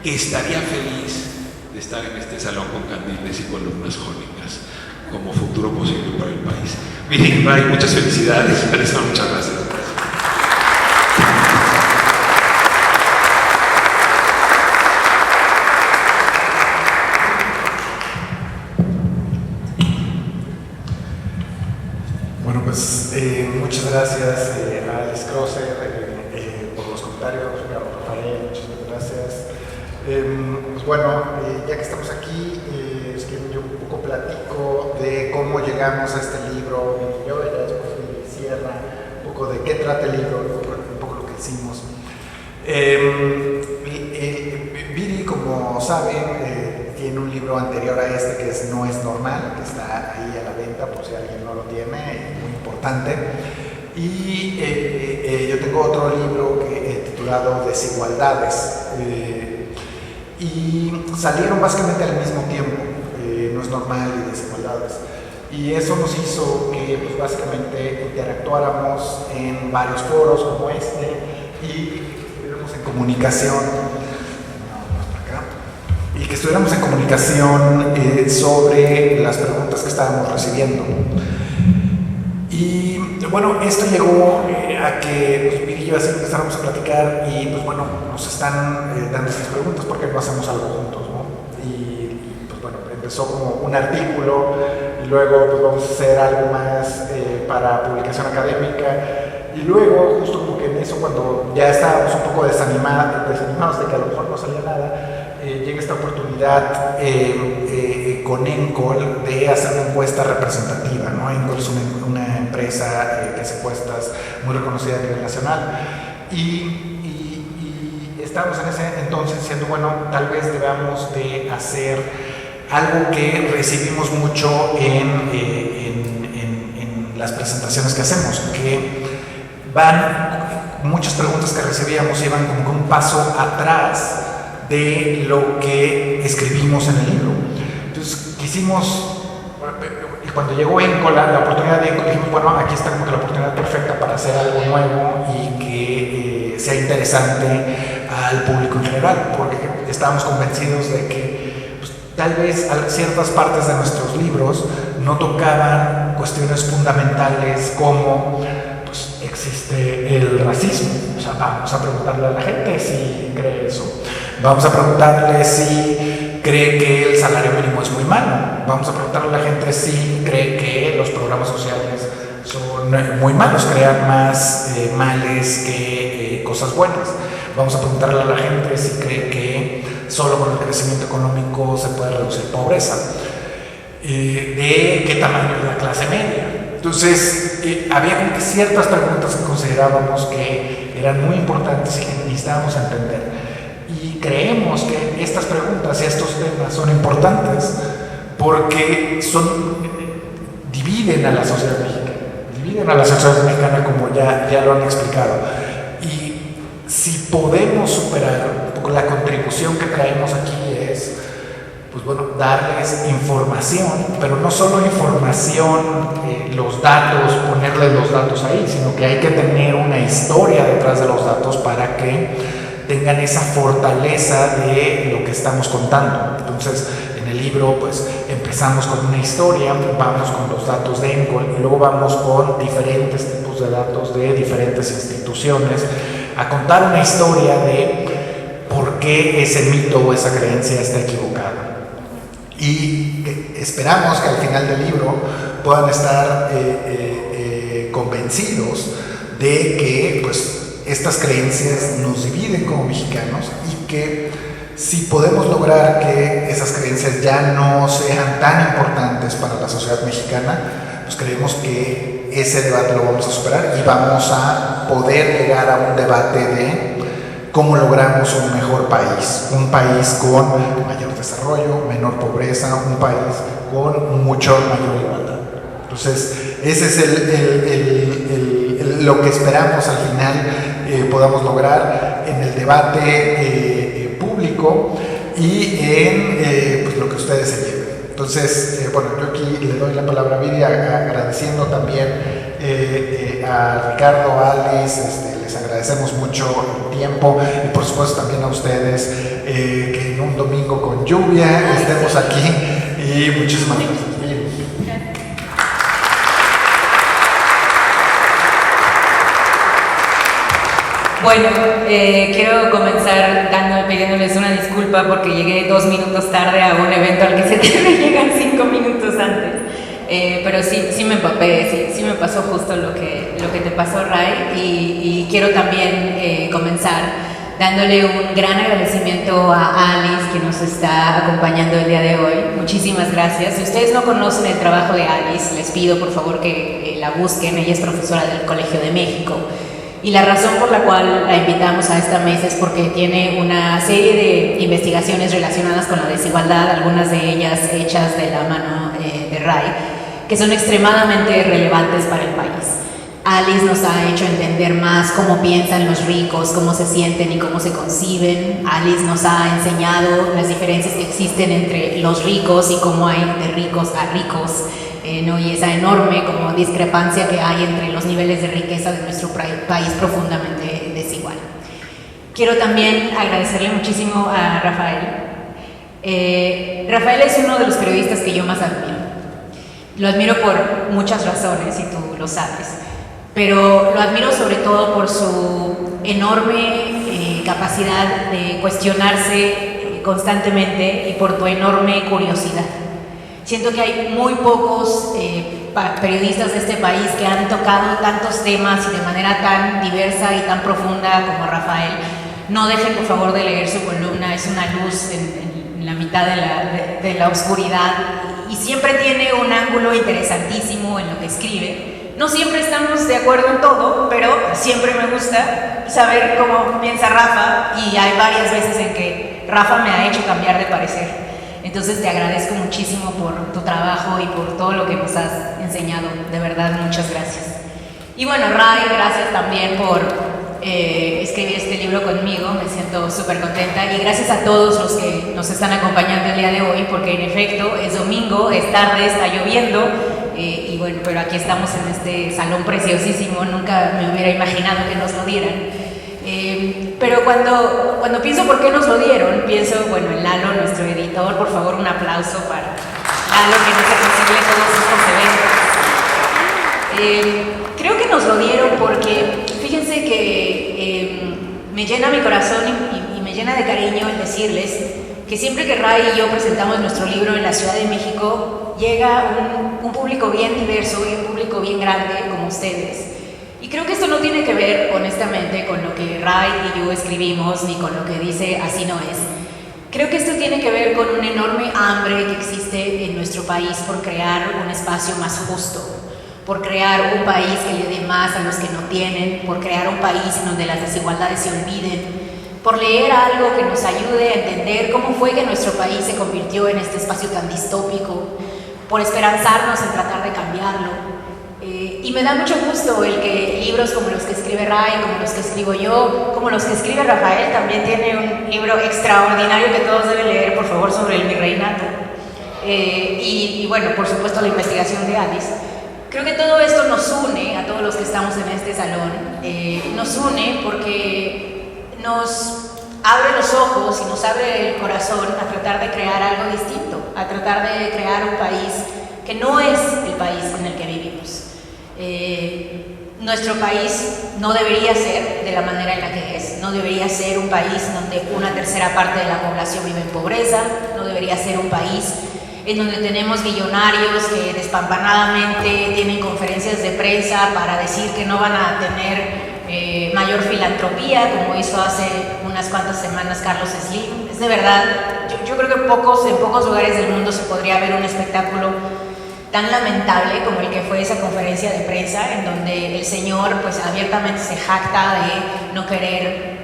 que estaría feliz de estar en este salón con candiles y columnas jónicas como futuro posible para el país. Miren, Ray, muchas felicidades. Teresa, muchas gracias. Bueno, pues muchas gracias a Alex Crosser por los comentarios, Rafael, muchas gracias. Pues bueno, ya que estamos aquí, es que yo un poco platico de cómo llegamos a este libro, yo ya después cierra un poco de qué trata el libro, un poco lo que hicimos. Viri, como saben, tiene un libro anterior a este que es No es normal, que está ahí a la venta por si alguien no lo tiene, muy importante. Y yo tengo otro libro titulado Desigualdades. Y salieron básicamente al mismo tiempo, No es normal y Desigualdades. Y eso nos hizo que pues, básicamente interactuáramos en varios foros como este y estuviéramos en comunicación. Y que estuviéramos en comunicación sobre las preguntas que estábamos recibiendo. Y bueno, esto llegó a que pues, Miguel y yo así empezáramos a platicar y pues bueno, nos están dando estas preguntas, ¿por qué no hacemos algo juntos, no? Y pues bueno, empezó como un artículo y luego pues vamos a hacer algo más para publicación académica y luego justo como que en eso cuando ya estábamos un poco desanimados de que a lo mejor no salía nada, llega esta oportunidad con Encol de hacer una encuesta representativa, ¿no? Encol es una empresa que hace encuestas muy reconocida a nivel nacional y estábamos en ese entonces diciendo, bueno, tal vez debamos de hacer algo que recibimos mucho en las presentaciones que hacemos, que muchas preguntas que recibíamos iban como un paso atrás de lo que escribimos en el libro. Entonces quisimos, y cuando llegó Encol, la oportunidad de Encol, dijimos, bueno, aquí está como que la oportunidad perfecta para hacer algo nuevo y que sea interesante al público en general, porque estábamos convencidos de que pues, tal vez ciertas partes de nuestros libros no tocaban cuestiones fundamentales como pues, existe el racismo. O sea, vamos a preguntarle a la gente si cree eso. Vamos a preguntarle si cree que el salario mínimo es muy malo. Vamos a preguntarle a la gente si cree que los programas sociales son muy malos, crean más males que cosas buenas. Vamos a preguntarle a la gente si cree que solo con el crecimiento económico se puede reducir pobreza. De qué tamaño es la clase media. Entonces, había como que ciertas preguntas que considerábamos que eran muy importantes y que necesitábamos entender. Y creemos que estas preguntas y estos temas son importantes porque dividen a la sociedad mexicana, como ya lo han explicado. Y si podemos superar un poco la contribución que traemos aquí es, pues bueno, darles información, pero no solo información, los datos, ponerles los datos ahí, sino que hay que tener una historia detrás de los datos para que tengan esa fortaleza de lo que estamos contando. Entonces, en el libro, pues empezamos con una historia, vamos con los datos de ENCOL y luego vamos con diferentes tipos de datos de diferentes instituciones a contar una historia de por qué ese mito o esa creencia está equivocada. Y esperamos que al final del libro puedan estar convencidos de que pues estas creencias nos dividen como mexicanos y que si podemos lograr que esas creencias ya no sean tan importantes para la sociedad mexicana, pues creemos que ese debate lo vamos a superar y vamos a poder llegar a un debate de cómo logramos un mejor país, un país con mayor desarrollo, menor pobreza, un país con mucho mayor igualdad. Entonces, ese es lo que esperamos al final podamos lograr en el debate público y en pues, lo que ustedes se lleven. Entonces, bueno, yo aquí le doy la palabra a Viri, agradeciendo también a Ricardo, a Alice, les agradecemos mucho el tiempo y por supuesto también a ustedes que en un domingo con lluvia estemos aquí y muchísimas gracias. Bueno, quiero comenzar pidiéndoles una disculpa porque llegué 2 minutos tarde a un evento al que se debe llegar 5 minutos antes. Pero sí me empapé, sí me pasó justo lo que te pasó, Ray, y quiero también comenzar dándole un gran agradecimiento a Alice que nos está acompañando el día de hoy. Muchísimas gracias. Si ustedes no conocen el trabajo de Alice, les pido por favor que la busquen. Ella es profesora del Colegio de México. Y la razón por la cual la invitamos a esta mesa es porque tiene una serie de investigaciones relacionadas con la desigualdad, algunas de ellas hechas de la mano de Ray, que son extremadamente relevantes para el país. Alice nos ha hecho entender más cómo piensan los ricos, cómo se sienten y cómo se conciben. Alice nos ha enseñado las diferencias que existen entre los ricos y cómo hay de ricos a ricos. Y esa enorme como discrepancia que hay entre los niveles de riqueza de nuestro país profundamente desigual. Quiero también agradecerle muchísimo a Rafael. Rafael es uno de los periodistas que yo más admiro. Lo admiro por muchas razones y tú lo sabes, pero lo admiro sobre todo por su enorme capacidad de cuestionarse constantemente y por tu enorme curiosidad. Siento que hay muy pocos periodistas de este país que han tocado tantos temas y de manera tan diversa y tan profunda como Rafael. No dejen por favor de leer su columna, es una luz en la mitad de la oscuridad y siempre tiene un ángulo interesantísimo en lo que escribe. No siempre estamos de acuerdo en todo, pero siempre me gusta saber cómo piensa Rafa y hay varias veces en que Rafa me ha hecho cambiar de parecer. Entonces te agradezco muchísimo por tu trabajo y por todo lo que nos has enseñado, de verdad, muchas gracias. Y bueno, Ray, gracias también por escribir este libro conmigo, me siento súper contenta y gracias a todos los que nos están acompañando el día de hoy, porque en efecto es domingo, es tarde, está lloviendo y bueno, pero aquí estamos en este salón preciosísimo, nunca me hubiera imaginado que nos lo dieran. Pero cuando pienso por qué nos lo dieron, pienso, bueno, en Lalo, nuestro editor, por favor un aplauso para Lalo que nos hace posible todos estos eventos. Creo que nos lo dieron porque, fíjense que me llena mi corazón y me llena de cariño el decirles que siempre que Ray y yo presentamos nuestro libro en la Ciudad de México, llega un público bien diverso y un público bien grande como ustedes. Y creo que esto no tiene que ver, honestamente, con lo que Ray y yo escribimos, ni con lo que dice Así no es. Creo que esto tiene que ver con un enorme hambre que existe en nuestro país por crear un espacio más justo, por crear un país que le dé más a los que no tienen, por crear un país en donde las desigualdades se olviden, por leer algo que nos ayude a entender cómo fue que nuestro país se convirtió en este espacio tan distópico, por esperanzarnos en tratar de cambiarlo. Y me da mucho gusto el que libros como los que escribe Ray, como los que escribo yo, como los que escribe Rafael, también tiene un libro extraordinario que todos deben leer, por favor, sobre el virreinato. Y bueno, por supuesto, la investigación de Alice. Creo que todo esto nos une a todos los que estamos en este salón. Nos une porque nos abre los ojos y nos abre el corazón a tratar de crear algo distinto, a tratar de crear un país que no es el país en el que vivimos. Nuestro país no debería ser de la manera en la que es, no debería ser un país donde una tercera parte de la población vive en pobreza, no debería ser un país en donde tenemos millonarios que despampanadamente tienen conferencias de prensa para decir que no van a tener mayor filantropía, como hizo hace unas cuantas semanas Carlos Slim. Es de verdad, yo creo que en pocos lugares del mundo se podría ver un espectáculo tan lamentable como el que fue esa conferencia de prensa, en donde el señor pues abiertamente se jacta de no querer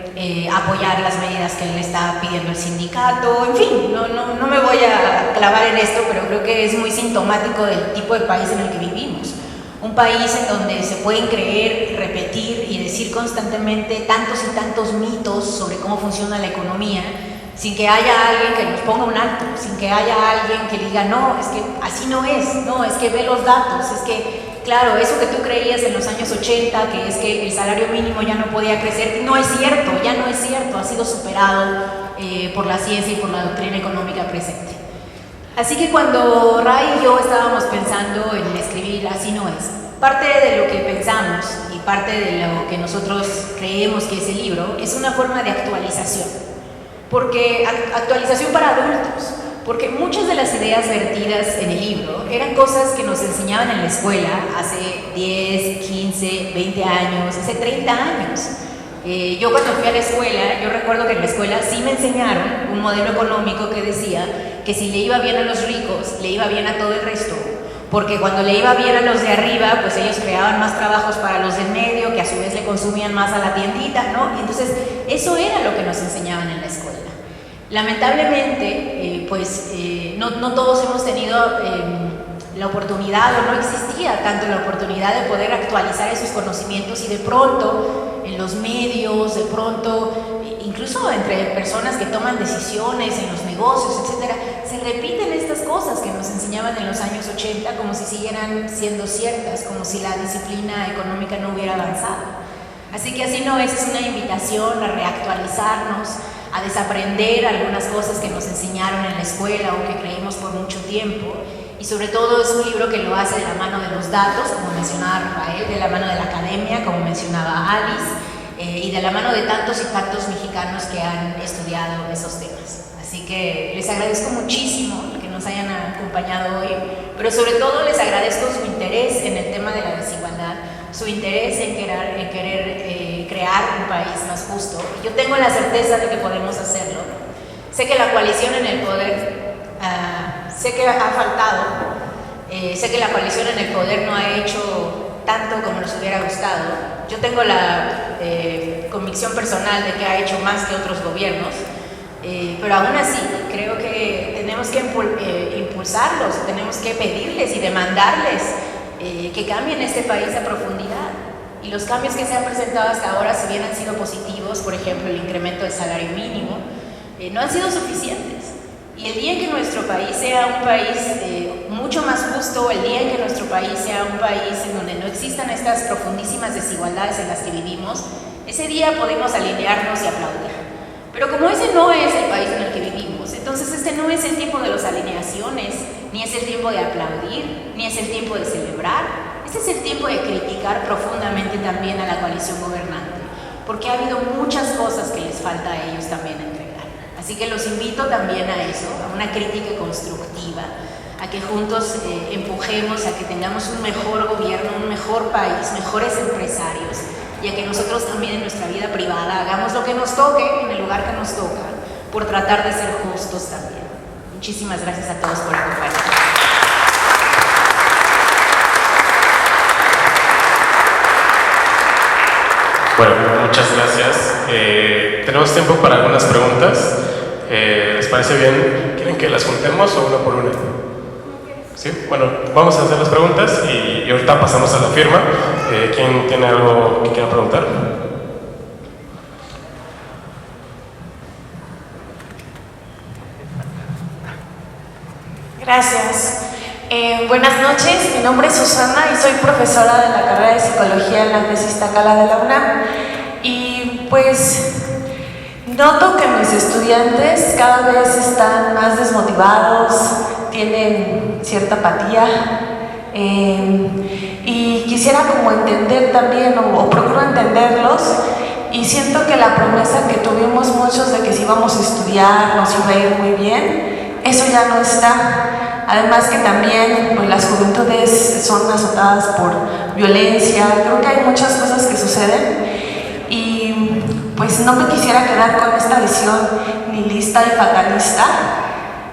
apoyar las medidas que le está pidiendo el sindicato. En fin, no me voy a clavar en esto, pero creo que es muy sintomático del tipo de país en el que vivimos. Un país en donde se pueden creer, repetir y decir constantemente tantos y tantos mitos sobre cómo funciona la economía, sin que haya alguien que nos ponga un alto, sin que haya alguien que diga, no, es que así no, es que ve los datos, es que, claro, eso que tú creías en los años 80, que es que el salario mínimo ya no podía crecer, no es cierto, ya no es cierto, ha sido superado por la ciencia y por la doctrina económica presente. Así que cuando Ray y yo estábamos pensando en escribir Así no es, parte de lo que pensamos y parte de lo que nosotros creemos que es el libro es una forma de actualización. Porque actualización para adultos, porque muchas de las ideas vertidas en el libro eran cosas que nos enseñaban en la escuela hace 10, 15, 20 años, hace 30 años. Yo cuando fui a la escuela, yo recuerdo que en la escuela sí me enseñaron un modelo económico que decía que si le iba bien a los ricos, le iba bien a todo el resto, porque cuando le iba bien a los de arriba, pues ellos creaban más trabajos para los del medio, que a su vez le consumían más a la tiendita, ¿no? Y entonces eso era lo que nos enseñaban en la escuela. Lamentablemente, no todos hemos tenido la oportunidad, o no existía tanto la oportunidad de poder actualizar esos conocimientos, y de pronto en los medios, de pronto incluso entre personas que toman decisiones en los negocios, etcétera, se repiten estas cosas que nos enseñaban en los años 80 como si siguieran siendo ciertas, como si la disciplina económica no hubiera avanzado. Así que Así no es una invitación a reactualizarnos, a desaprender algunas cosas que nos enseñaron en la escuela o que creímos por mucho tiempo, y sobre todo es un libro que lo hace de la mano de los datos, como mencionaba Rafael, de la mano de la academia, como mencionaba Alice, y de la mano de tantos y tantos mexicanos que han estudiado esos temas. Así que les agradezco muchísimo que nos hayan acompañado hoy, pero sobre todo les agradezco su interés en el tema de la desigualdad, su interés en querer crear un país más justo. Yo tengo la certeza de que podemos hacerlo. Sé que la coalición en el poder, sé que ha faltado, sé que la coalición en el poder no ha hecho tanto como nos hubiera gustado. Yo tengo la convicción personal de que ha hecho más que otros gobiernos, pero aún así creo que tenemos que impulsarlos, tenemos que pedirles y demandarles que cambien este país a profundidad. Y los cambios que se han presentado hasta ahora, si bien han sido positivos, por ejemplo el incremento del salario mínimo, no han sido suficientes. Y el día en que nuestro país sea un país mucho más justo, el día en que nuestro país sea un país en donde no existan estas profundísimas desigualdades en las que vivimos, ese día podemos alinearnos y aplaudir. Pero como ese no es el país en el que vivimos, entonces este no es el tiempo de las alineaciones, ni es el tiempo de aplaudir, ni es el tiempo de celebrar. Este es el tiempo de criticar profundamente también a la coalición gobernante, porque ha habido muchas cosas que les falta a ellos también entregar. Así que los invito también a eso, a una crítica constructiva, a que juntos empujemos a que tengamos un mejor gobierno, un mejor país, mejores empresarios, y a que nosotros también en nuestra vida privada hagamos lo que nos toque en el lugar que nos toca, por tratar de ser justos también. Muchísimas gracias a todos por acompañarnos. Bueno, muchas gracias. Tenemos tiempo para algunas preguntas. ¿Les parece bien? ¿Quieren que las juntemos o una por una? Sí, bueno, vamos a hacer las preguntas y ahorita pasamos a la firma. ¿Quién tiene algo que quiera preguntar? Gracias. Buenas noches, mi nombre es Susana y soy profesora de la carrera de Psicología en la tesis Iztacala de la UNAM. Y pues noto que mis estudiantes cada vez están más desmotivados, tienen cierta apatía, y quisiera como entender también, o procuro entenderlos, y siento que la promesa que tuvimos muchos de que si íbamos a estudiar nos iba a ir muy bien, eso ya no está. Además que también pues, las juventudes son azotadas por violencia, creo que hay muchas cosas que suceden y pues no me quisiera quedar con esta visión nihilista y fatalista,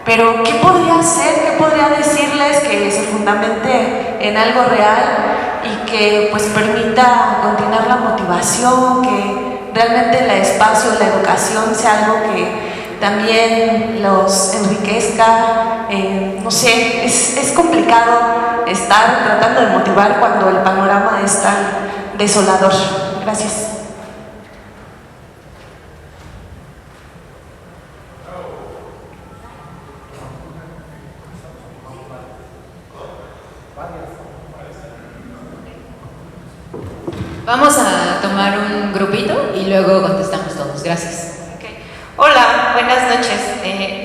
pero ¿qué podría hacer? ¿Qué podría decirles que se fundamente en algo real y que pues permita continuar la motivación, que realmente el espacio, la educación sea algo que también los enriquezca? No sé, es complicado estar tratando de motivar cuando el panorama es tan desolador. Gracias. Vamos a tomar un grupito y luego contestamos todos. Gracias. Hola, buenas noches.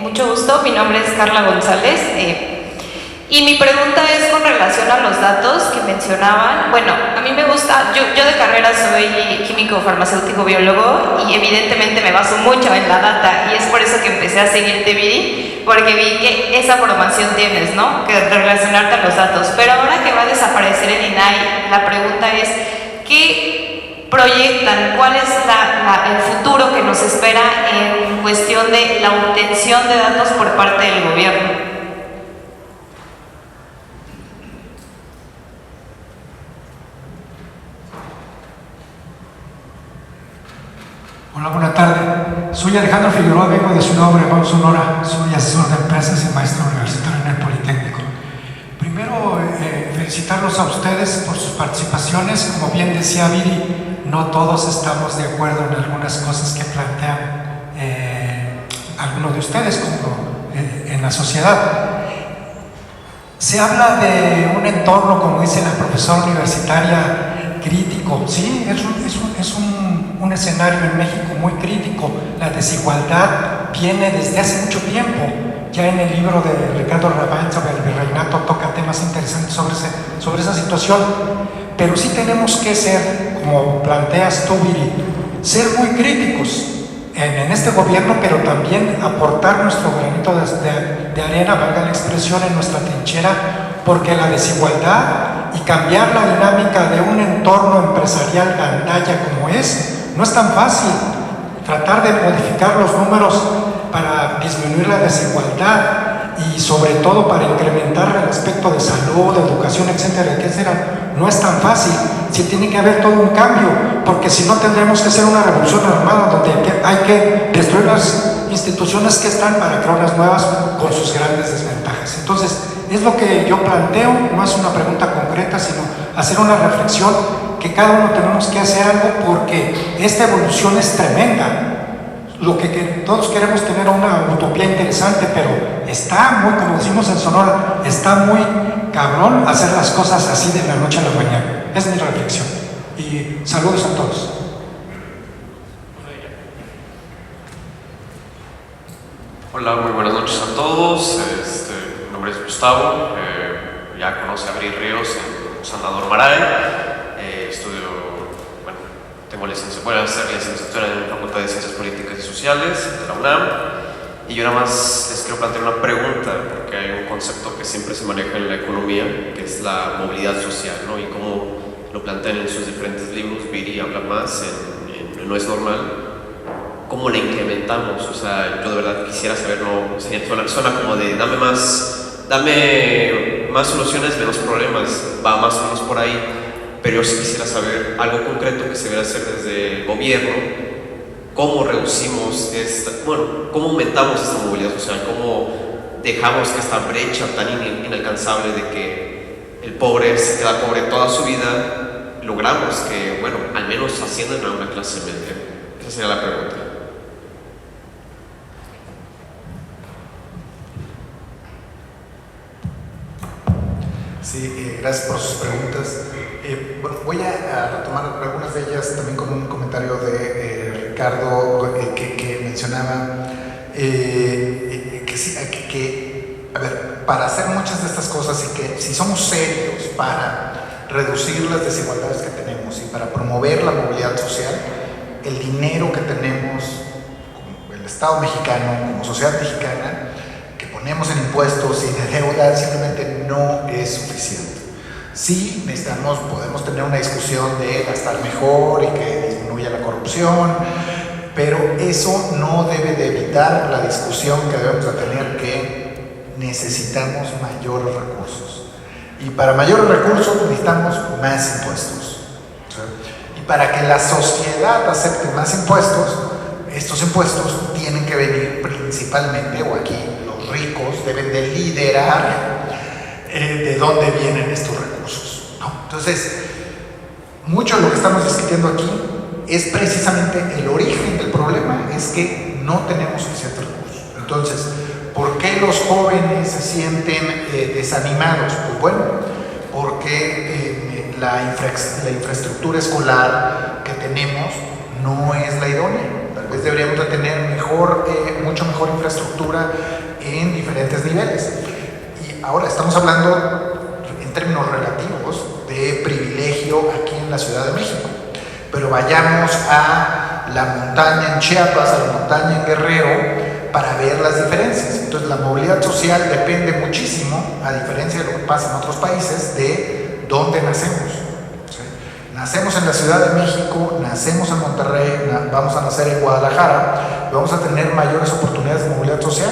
Mucho gusto, mi nombre es Carla González y mi pregunta es con relación a los datos que mencionaban. Bueno, a mí me gusta, yo de carrera soy químico, farmacéutico, biólogo y evidentemente me baso mucho en la data y es por eso que empecé a seguirte, Viri, porque vi que esa formación tienes, ¿no? Que relacionarte a los datos. Pero ahora que va a desaparecer el INAI, la pregunta es, ¿qué proyectan? ¿Cuál es el futuro que nos espera en cuestión de la obtención de datos por parte del gobierno? Hola, buena tarde. Soy Alejandro Figueroa, vengo de Ciudad Obregón, Sonora. Soy asesor de empresas y maestro universitario en el Politécnico. Primero, felicitarlos a ustedes por sus participaciones. Como bien decía Viri, no todos estamos de acuerdo en algunas cosas que plantean algunos de ustedes como en la sociedad. Se habla de un entorno, como dice la profesora universitaria, crítico. Sí, es un escenario en México muy crítico. La desigualdad viene desde hace mucho tiempo. Ya en el libro de Ricardo Rabán sobre el virreinato toca temas interesantes sobre esa situación. Pero sí tenemos que ser, como planteas tú, Viri, ser muy críticos en este gobierno, pero también aportar nuestro granito de arena, valga la expresión, en nuestra trinchera, porque la desigualdad y cambiar la dinámica de un entorno empresarial gandalla como no es tan fácil. Tratar de modificar los números para disminuir la desigualdad y sobre todo para incrementar el aspecto de salud, de educación, etcétera, etcétera, no es tan fácil. Sí tiene que haber todo un cambio, porque si no tendremos que hacer una revolución armada donde hay que destruir las instituciones que están para crear unas nuevas con sus grandes desventajas. Entonces, es lo que yo planteo, no es una pregunta concreta, sino hacer una reflexión que cada uno tenemos que hacer algo, porque esta evolución es tremenda. Lo que todos queremos tener una utopía interesante, pero está muy, como decimos en Sonora, está muy cabrón hacer las cosas así de la noche a la mañana. Es mi reflexión. Y saludos a todos. Hola, muy buenas noches a todos. Mi nombre es Gustavo. Ya conoce a Abril Ríos en San Maray. Tengo voy a hacer licenciatura en la Facultad de Ciencias Políticas y Sociales de la UNAM. Y yo nada más les quiero plantear una pregunta, porque hay un concepto que siempre se maneja en la economía, que es la movilidad social, ¿no? Y cómo lo plantean en sus diferentes libros. Viri habla más en No es normal. ¿Cómo la incrementamos? O sea, yo de verdad quisiera saber, no, suena como de dame más soluciones, menos problemas, va más o menos por ahí. pero yo sí quisiera saber algo concreto que se debería hacer desde el gobierno, cómo reducimos cómo aumentamos esta movilidad social, cómo dejamos que esta brecha tan inalcanzable de que el pobre se queda pobre toda su vida, logramos que, al menos asciendan a una clase media. Esa sería la pregunta. Sí, gracias por sus preguntas. Voy a retomar algunas de ellas también con un comentario de Ricardo que mencionaba a ver, para hacer muchas de estas cosas y que si somos serios para reducir las desigualdades que tenemos y para promover la movilidad social, el dinero que tenemos como el Estado mexicano, como sociedad mexicana, que ponemos en impuestos y de deuda, simplemente no es suficiente. Sí, podemos tener una discusión de gastar mejor y que disminuya la corrupción, pero eso no debe de evitar la discusión que debemos de tener, que necesitamos mayores recursos. Y para mayores recursos necesitamos más impuestos. Y para que la sociedad acepte más impuestos, estos impuestos tienen que venir principalmente, o aquí los ricos deben de liderar de dónde vienen estos recursos, ¿no? Entonces, mucho de lo que estamos discutiendo aquí es precisamente el origen del problema, es que no tenemos suficientes recursos. Entonces, ¿por qué los jóvenes se sienten desanimados? Pues bueno, porque la infraestructura escolar que tenemos no es la idónea. Tal vez deberíamos de tener mucho mejor infraestructura en diferentes niveles. Y ahora estamos hablando en términos relativos de privilegio aquí en la Ciudad de México. Pero vayamos a la montaña en Chiapas, a la montaña en Guerrero, para ver las diferencias. Entonces, la movilidad social depende muchísimo, a diferencia de lo que pasa en otros países, de dónde nacemos. ¿Sí? Nacemos en la Ciudad de México, nacemos en Monterrey, vamos a nacer en Guadalajara, vamos a tener mayores oportunidades de movilidad social.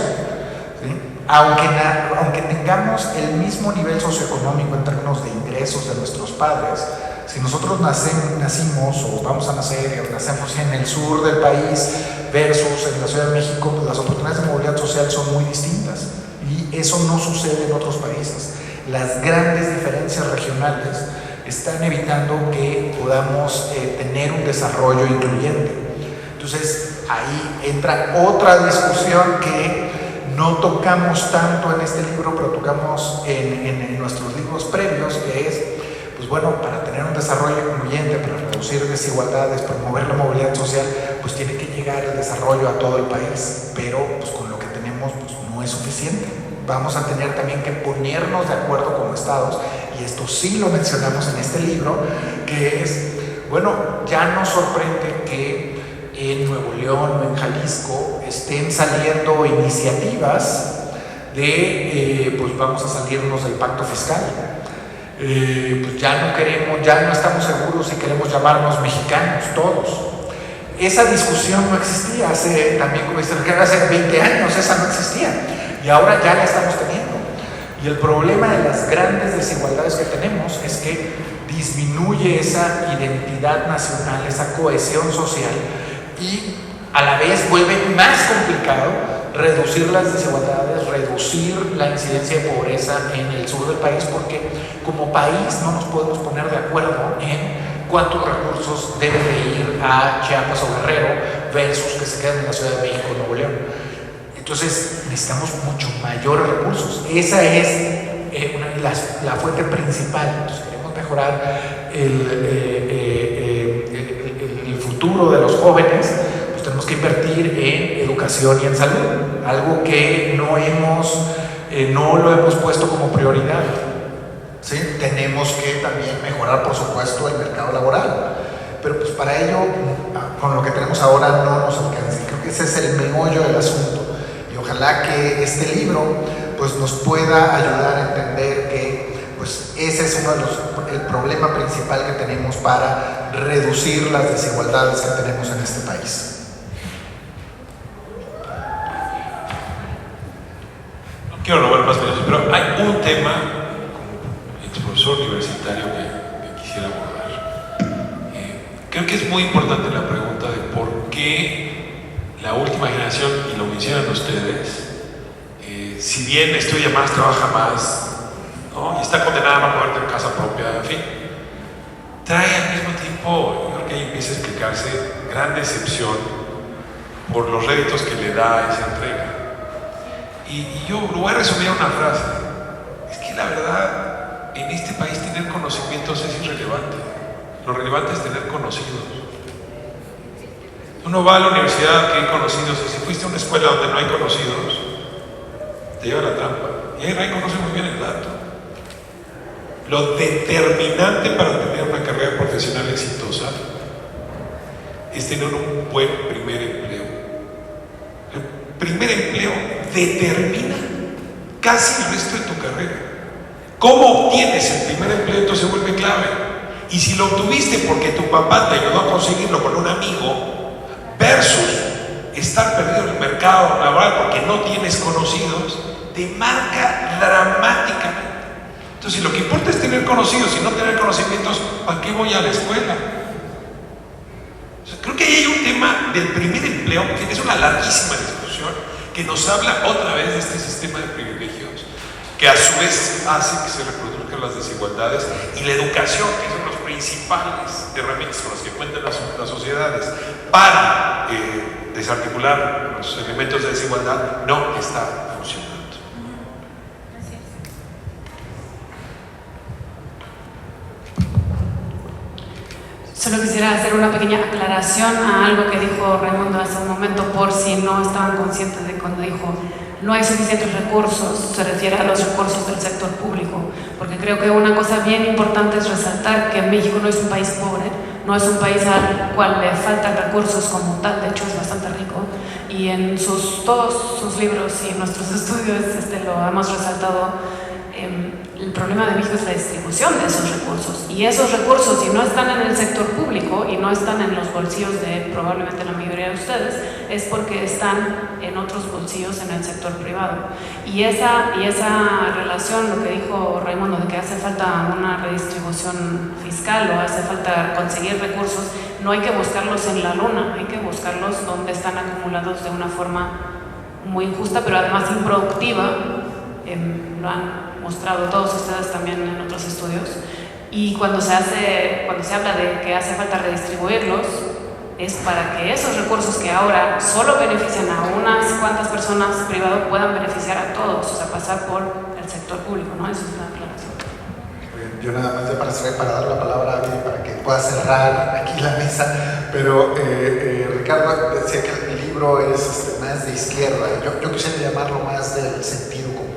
¿Sí? Aunque tengamos el mismo nivel socioeconómico en términos de ingresos de nuestros padres, si nosotros nacimos o vamos a nacer o nacemos en el sur del país versus en la Ciudad de México, pues las oportunidades de movilidad social son muy distintas y eso no sucede en otros países. Las grandes diferencias regionales están evitando que podamos tener un desarrollo incluyente. Entonces ahí entra otra discusión que no tocamos tanto en este libro, pero tocamos en nuestros libros previos, que es, pues bueno, para tener un desarrollo incluyente, para reducir desigualdades, promover la movilidad social, pues tiene que llegar el desarrollo a todo el país, pero pues con lo que tenemos pues no es suficiente. Vamos a tener también que ponernos de acuerdo como estados, y esto sí lo mencionamos en este libro, que es, bueno, ya nos sorprende que en Nuevo León o en Jalisco estén saliendo iniciativas de, pues vamos a salirnos del pacto fiscal. Pues ya no estamos seguros si queremos llamarnos mexicanos todos. Esa discusión no existía también como hace 20 años, esa no existía, y ahora ya la estamos teniendo. Y el problema de las grandes desigualdades que tenemos es que disminuye esa identidad nacional, esa cohesión social, y a la vez vuelve más complicado reducir las desigualdades, reducir la incidencia de pobreza en el sur del país, porque como país no nos podemos poner de acuerdo en cuántos recursos deben de ir a Chiapas o Guerrero versus que se queden en la Ciudad de México o Nuevo León. Entonces necesitamos mucho mayores recursos. Esa es la fuente principal. Entonces queremos mejorar el futuro de los jóvenes, pues tenemos que invertir en educación y en salud, algo que no lo hemos puesto como prioridad. ¿Sí? Tenemos que también mejorar, por supuesto, el mercado laboral, pero pues para ello, con lo que tenemos ahora no nos alcanza. Creo que ese es el meollo del asunto, y ojalá que este libro pues nos pueda ayudar a entender que pues ese es el problema principal que tenemos para reducir las desigualdades que tenemos en este país. No quiero robar más minutos, pero hay un tema como ex profesor universitario que quisiera abordar. es muy importante la pregunta de por qué la última generación, y lo mencionan ustedes, si bien estudia más, trabaja más, ¿no? Y está condenada a no poder tener casa propia, en fin, trae al mismo tiempo, yo creo que ahí empieza a explicarse gran decepción por los réditos que le da esa entrega. Y yo lo voy a resumir en una frase. Es que la verdad, en este país tener conocimientos es irrelevante. Lo relevante es tener conocidos. Uno va a la universidad que hay conocidos, y si fuiste a una escuela donde no hay conocidos, te lleva la trampa. Y ahí Ray conoce muy bien el dato. Lo determinante para tener una carrera profesional exitosa es tener un buen primer empleo. El primer empleo determina casi el resto de tu carrera. ¿Cómo obtienes el primer empleo? Entonces se vuelve clave. Y si lo obtuviste porque tu papá te ayudó a conseguirlo con un amigo, versus estar perdido en el mercado laboral porque no tienes conocidos, te marca dramáticamente. Entonces, lo que importa es tener conocidos y no tener conocimientos. ¿Para qué voy a la escuela? O sea, creo que ahí hay un tema del primer empleo, que es una larguísima discusión, que nos habla otra vez de este sistema de privilegios, que a su vez hace que se reproduzcan las desigualdades, y la educación, que son los principales herramientas con las que cuentan las sociedades para desarticular los elementos de desigualdad, no está funcionando. Solo quisiera hacer una pequeña aclaración a algo que dijo Raimundo hace un momento, por si no estaban conscientes de cuando dijo no hay suficientes recursos, se refiere a los recursos del sector público, porque creo que una cosa bien importante es resaltar que México no es un país pobre, no es un país al cual le faltan recursos como tal, de hecho es bastante rico, y en todos sus libros y en nuestros estudios lo hemos resaltado. El problema de México es la distribución de esos recursos, y esos recursos, si no están en el sector público y no están en los bolsillos de probablemente la mayoría de ustedes, es porque están en otros bolsillos en el sector privado. Y esa relación, lo que dijo Raimundo, de que hace falta una redistribución fiscal o hace falta conseguir recursos, no hay que buscarlos en la luna, hay que buscarlos donde están acumulados de una forma muy injusta, pero además improductiva. Lo han mostrado todos ustedes también en otros estudios, y cuando se habla de que hace falta redistribuirlos, es para que esos recursos que ahora solo benefician a unas cuantas personas privadas puedan beneficiar a todos, o sea, pasar por el sector público, ¿no? Eso es una aclaración. Yo nada más para dar la palabra a alguien para que pueda cerrar aquí la mesa, pero Ricardo decía que el libro es más de izquierda. Yo quisiera llamarlo más del sentido común.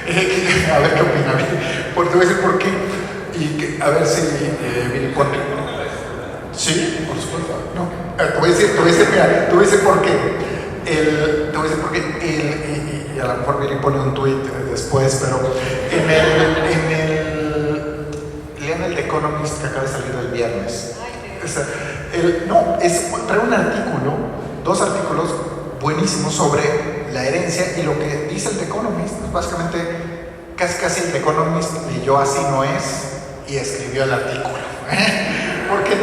A ver qué opina. Te voy a decir por qué. Y a ver si sí, por supuesto. No, te voy a decir por qué. Te voy a decir por qué. Y a lo mejor Viri pone un tweet después, pero lean el The Economist que acaba de salir el viernes. Trae un artículo, 2 artículos buenísimos sobre la herencia, y lo que dice el The Economist es básicamente casi el The Economist leyó Así no es y escribió el artículo. Porque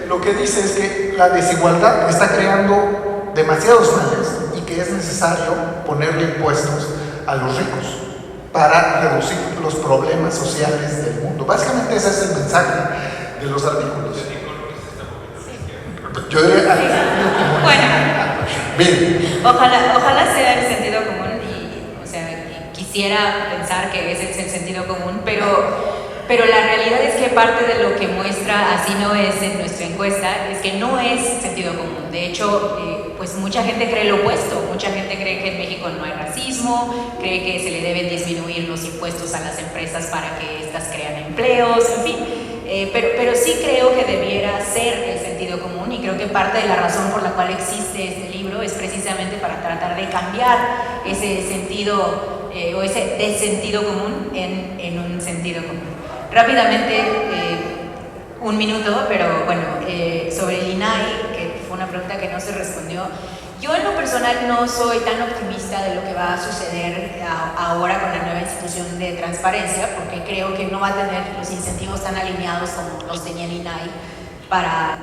lo que dice es que la desigualdad está creando demasiados males y que es necesario ponerle impuestos a los ricos para reducir los problemas sociales del mundo. Básicamente ese es el mensaje de los artículos. Yo diría, bueno, bien. Ojalá sea el sentido común, y quisiera pensar que ese es el sentido común, pero la realidad es que parte de lo que muestra Así no es en nuestra encuesta es que no es sentido común. De hecho, pues mucha gente cree lo opuesto. Mucha gente cree que en México no hay racismo, cree que se le deben disminuir los impuestos a las empresas para que éstas crean empleos, en fin. Pero sí creo que debiera ser el sentido común, y creo que parte de la razón por la cual existe este libro es precisamente para tratar de cambiar ese sentido o ese desentido común en un sentido común. Rápidamente, un minuto, pero bueno, sobre el INAI, que fue una pregunta que no se respondió. Yo en lo personal no soy tan optimista de lo que va a suceder ahora con la nueva institución de transparencia, porque creo que no va a tener los incentivos tan alineados como los tenía el INAI para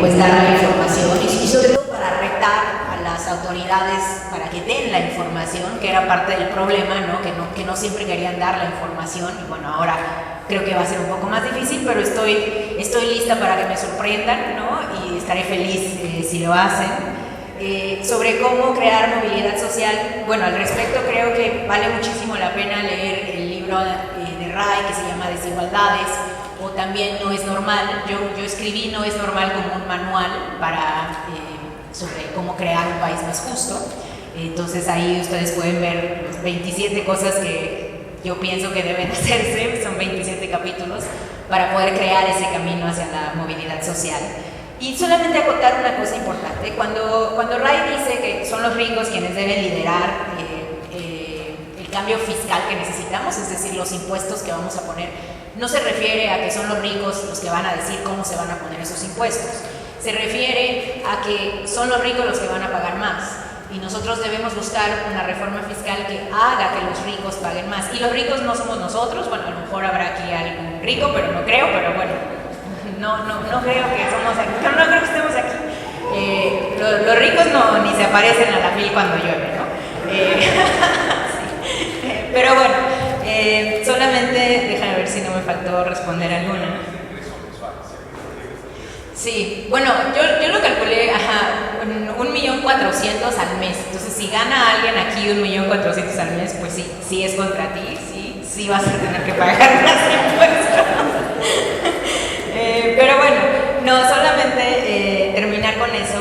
pues dar la información y sobre todo para retar a las autoridades para que den la información, que era parte del problema, ¿no? Que no siempre querían dar la información, y bueno, ahora creo que va a ser un poco más difícil, pero estoy lista para que me sorprendan, ¿no? Y estaré feliz si lo hacen. Sobre cómo crear movilidad social, bueno, al respecto creo que vale muchísimo la pena leer el libro de Ray que se llama Desigualdades, o también No es normal. Yo escribí No es normal como un manual sobre cómo crear un país más justo. Entonces ahí ustedes pueden ver los 27 cosas que yo pienso que deben hacerse, son 27 capítulos, para poder crear ese camino hacia la movilidad social. Y solamente acotar una cosa importante, cuando Ray dice que son los ricos quienes deben liderar el cambio fiscal que necesitamos, es decir, los impuestos que vamos a poner, no se refiere a que son los ricos los que van a decir cómo se van a poner esos impuestos, se refiere a que son los ricos los que van a pagar más, y nosotros debemos buscar una reforma fiscal que haga que los ricos paguen más. Y los ricos no somos nosotros, bueno, a lo mejor habrá aquí algún rico, pero no creo, pero bueno. No creo que somos aquí, no creo que estemos aquí. Los ricos ni se aparecen a la fila cuando llueve, ¿no? Sí. Pero bueno, solamente déjame ver si no me faltó responder alguna. Sí, bueno, yo lo calculé, 1.400.000 al mes. Entonces, si gana alguien aquí 1.400.000 al mes, pues sí es contra ti, sí vas a tener que pagar más impuestos. Pero bueno, no, solamente terminar con eso,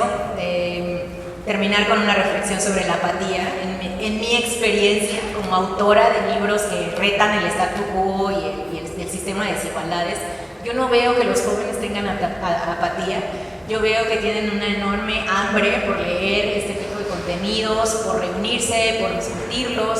terminar con una reflexión sobre la apatía. En mi experiencia como autora de libros que retan el statu quo y el sistema de desigualdades, yo no veo que los jóvenes tengan apatía. Yo veo que tienen una enorme hambre por leer este tipo de contenidos, por reunirse, por discutirlos.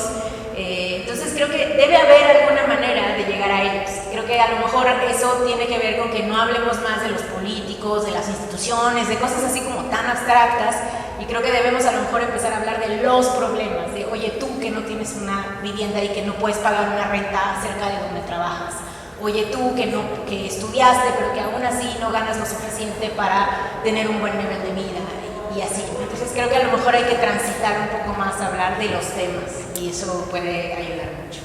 Entonces creo que debe haber alguna manera de llegar a ellos. Creo que a lo mejor eso tiene que ver con que no hablemos más de los políticos, de las instituciones, de cosas así como tan abstractas, y creo que debemos a lo mejor empezar a hablar de los problemas, de oye, tú que no tienes una vivienda y que no puedes pagar una renta cerca de donde trabajas, oye, tú que estudiaste pero que aún así no ganas lo suficiente para tener un buen nivel de vida, y así. Entonces creo que a lo mejor hay que transitar un poco más a hablar de los temas, y eso puede ayudar mucho.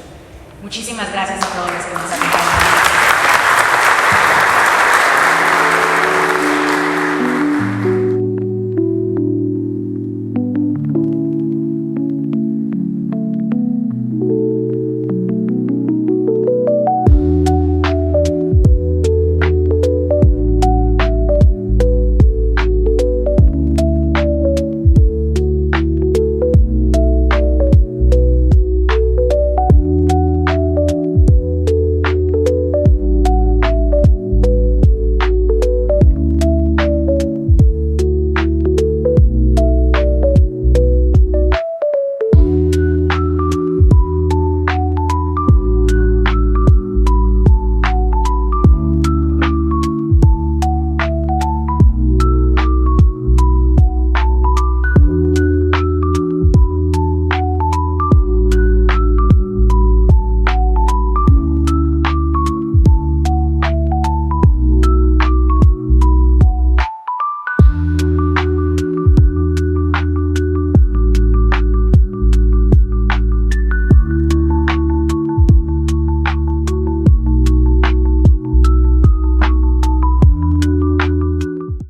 Muchísimas gracias a todos los que nos acompañan.